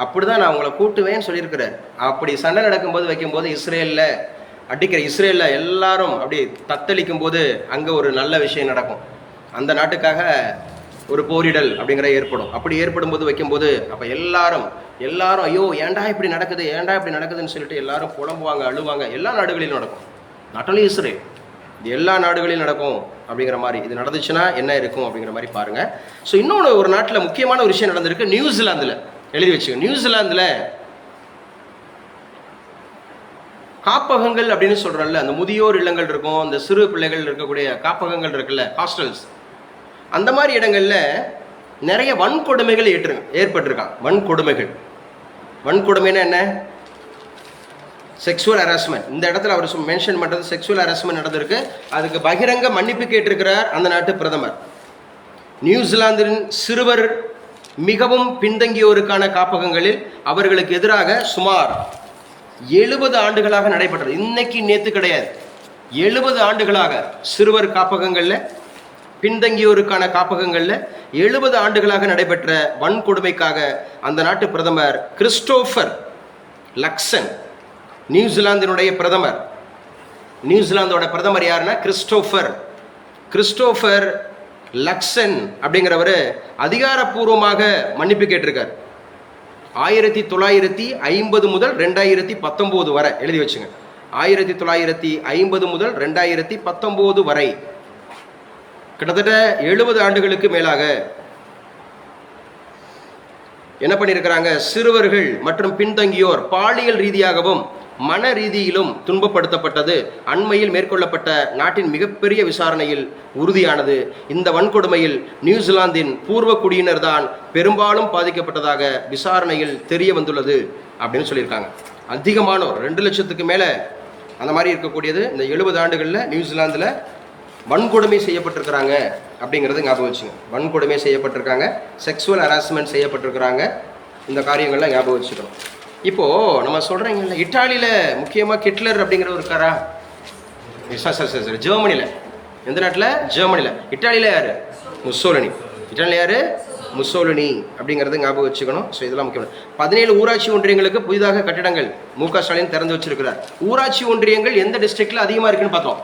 அப்படி தான் நான் உங்களை கூட்டுவேன்னு சொல்லியிருக்கிறார். அப்படி சண்டை நடக்கும்போது வைக்கும்போது இஸ்ரேலில் எல்லாரும் அப்படி தத்தளிக்கும் போது அங்கே ஒரு நல்ல விஷயம் நடக்கும். அந்த நாட்டுக்காக ஒரு போரிடல் அப்படிங்கிற ஏற்படும். அப்படி ஏற்படும் போது வைக்கும்போது அப்போ எல்லாரும் ஐயோ ஏன்டா இப்படி நடக்குதுன்னு சொல்லிட்டு எல்லாரும் புலம்புவாங்க, அழுவாங்க. எல்லா நாடுகளிலும் நடக்கும். நாட் ஒன்லி இஸ்ரேல், இது எல்லா நாடுகளிலும் நடக்கும் அப்படிங்கிற மாதிரி. இது நடந்துச்சுன்னா என்ன இருக்கும் அப்படிங்கிற மாதிரி பாருங்க. ஸோ இன்னொன்று, ஒரு நாட்டில் முக்கியமான ஒரு விஷயம் நடந்திருக்கு. நியூசிலாந்தில் எழுதி வச்சுக்கோங்க. நியூசிலாந்தில் காப்பகங்கள் அப்படின்னு சொல்கிறோம்ல, அந்த முதியோர் இல்லங்கள் இருக்கும், அந்த சிறு பிள்ளைகள் இருக்கக்கூடிய காப்பகங்கள் இருக்குல்ல, ஹாஸ்டல்ஸ், அந்த மாதிரி இடங்களில் நிறைய வன்கொடுமைகள் ஏற்பட்டிருக்கான். வன்கொடுமைன்னா என்ன? Sexual harassment. இந்த இடத்துல அவர் மென்ஷன் பண்ணுறது செக்ஷுவல் ஹராஸ்மெண்ட் நடந்திருக்கு. அதுக்கு பகிரங்க மன்னிப்பு கேட்டிருக்கிறார் அந்த நாட்டு பிரதமர். நியூசிலாந்தின் சிறுவர் மிகவும் பின்தங்கியோருக்கான காப்பகங்களில் அவர்களுக்கு எதிராக சுமார் 70 ஆண்டுகளாக நடைபெற்றது. இன்னைக்கு நேற்று கிடையாது, 70 ஆண்டுகளாக சிறுவர் காப்பகங்களில், பின்தங்கியோருக்கான காப்பகங்களில் 70 ஆண்டுகளாக நடைபெற்ற வன்கொடுமைக்காக அந்த நாட்டு பிரதமர் கிறிஸ்டோபர் லக்சன், நியூசிலாந்தினுடைய பிரதமர். நியூசிலாந்தோட பிரதமர் யாருன்னா கிறிஸ்டோபர் லக்சன் அப்படிங்கிறவர் அதிகாரப்பூர்வமாக மன்னிப்பு கேட்டிருக்கார். 1950 முதல் 2019 வரை எழுதி வச்சுங்க. 1950 முதல் 2019 வரை கிட்டத்தட்ட 70 ஆண்டுகளுக்கு மேலாக என்ன பண்ணியிருக்கிறாங்க, சிறுவர்கள் மற்றும் பின்தங்கியோர் பாலியல் ரீதியாகவும் மன ரீதியிலும் துன்பப்படுத்தப்பட்டது அண்மையில் மேற்கொள்ளப்பட்ட நாட்டின் மிகப்பெரிய விசாரணையில் உறுதியானது. இந்த வன்கொடுமையில் நியூசிலாந்தின் பூர்வ குடியினர் தான் பெரும்பாலும் பாதிக்கப்பட்டதாக விசாரணையில் தெரிய வந்துள்ளது அப்படின்னு சொல்லியிருக்காங்க. அதிகமானோர் 2 லட்சத்துக்கு மேலே அந்த மாதிரி இருக்கக்கூடியது இந்த 70 ஆண்டுகளில் நியூசிலாந்தில் வன்கொடுமை செய்யப்பட்டிருக்கிறாங்க அப்படிங்கிறது ஞாபகம் வச்சுங்க. வன்கொடுமை செய்யப்பட்டிருக்காங்க, செக்ஸுவல் ஹராஸ்மெண்ட் செய்யப்பட்டிருக்கிறாங்க. இந்த காரியங்கள்லாம் ஞாபகம் வச்சுக்கணும். இப்போது நம்ம சொல்கிறீங்கல்ல, இட்டாலியில் முக்கியமாக ஹிட்லர் அப்படிங்கிறவர் இருக்காரா? சார் ஜெர்மனியில். எந்த நாட்டில்? ஜெர்மனியில். இட்டாலியில் யார்? முசோலினி. இட்டாலியில் யார்? முசோலினி அப்படிங்கிறது ஞாபகம் வச்சுக்கணும். ஸோ இதெல்லாம் முக்கியம். 17 ஊராட்சி ஒன்றியங்களுக்கு புதிதாக கட்டிடங்கள் மு.க. ஸ்டாலின் திறந்து வச்சிருக்கிறார். ஊராட்சி ஒன்றியங்கள் எந்த டிஸ்ட்ரிக்டில் அதிகமாக இருக்குன்னு பார்த்தோம்.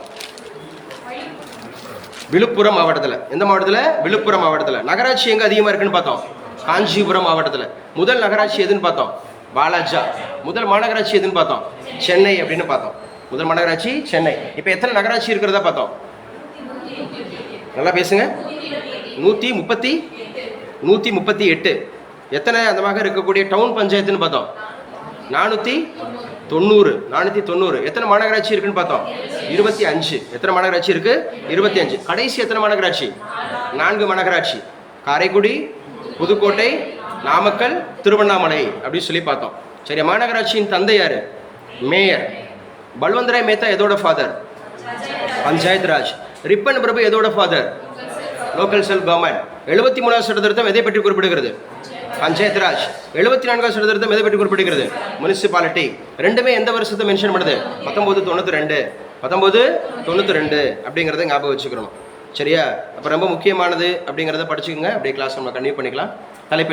விழுப்புரம் மாவட்டத்தில். எந்த மாவட்டத்தில்? விழுப்புரம் மாவட்டத்தில். நகராட்சி எங்கே அதிகமாக இருக்குன்னு பார்த்தோம். காஞ்சிபுரம் மாவட்டத்தில். முதல் நகராட்சி எதுன்னு பார்த்தோம்? பாலாஜா. முதல் மாநகராட்சி எதுன்னு பார்த்தோம்? சென்னை அப்படின்னு பார்த்தோம். முதல் மாநகராட்சி சென்னை. இப்போ எத்தனை நகராட்சி இருக்கிறதா பார்த்தோம்? நல்லா பேசுங்க. 138. எத்தனை அந்த மாதிரி இருக்கக்கூடிய டவுன் பஞ்சாயத்துன்னு பார்த்தோம்? 490. எத்தனை மாநகராட்சி இருக்குன்னு பார்த்தோம்? 25. எத்தனை மாநகராட்சி இருக்கு? 25. கடைசி எத்தனை மாநகராட்சி? 4 மாநகராட்சி. காரைக்குடி, புதுக்கோட்டை, நாமக்கல், திருவண்ணாமலை அப்படின்னு சொல்லி பார்த்தோம். சரி, மாநகராட்சியின் தந்தை யாரு? மேயர். பல்வந்தராய் மேத்தா எதோட ஃபாதர்? பஞ்சாயத் ராஜ். ரிப்பன் பிரபு எதோட ஃபாதர்? Local self government. 73வது சட்ட திருத்தம் எதை பற்றி குறிப்பிடுகிறது? பஞ்சாயத் ராஜ். 74வது சட்ட திருத்தம் எதை பற்றி குறிப்பிடுகிறது? முனிசிபாலிட்டி. ரெண்டுமே எந்த வருஷத்தை மென்ஷன் பண்ணுது? 1992 அப்படிங்கிறத ஞாபகம் வச்சுக்கணும். சரியா? அப்போ ரொம்ப முக்கியமானது அப்படிங்கிறத படிச்சுக்கோங்க. அப்படியே கிளாஸ் நம்ம கன்டினியூ பண்ணிக்கலாம். தலைப்பில்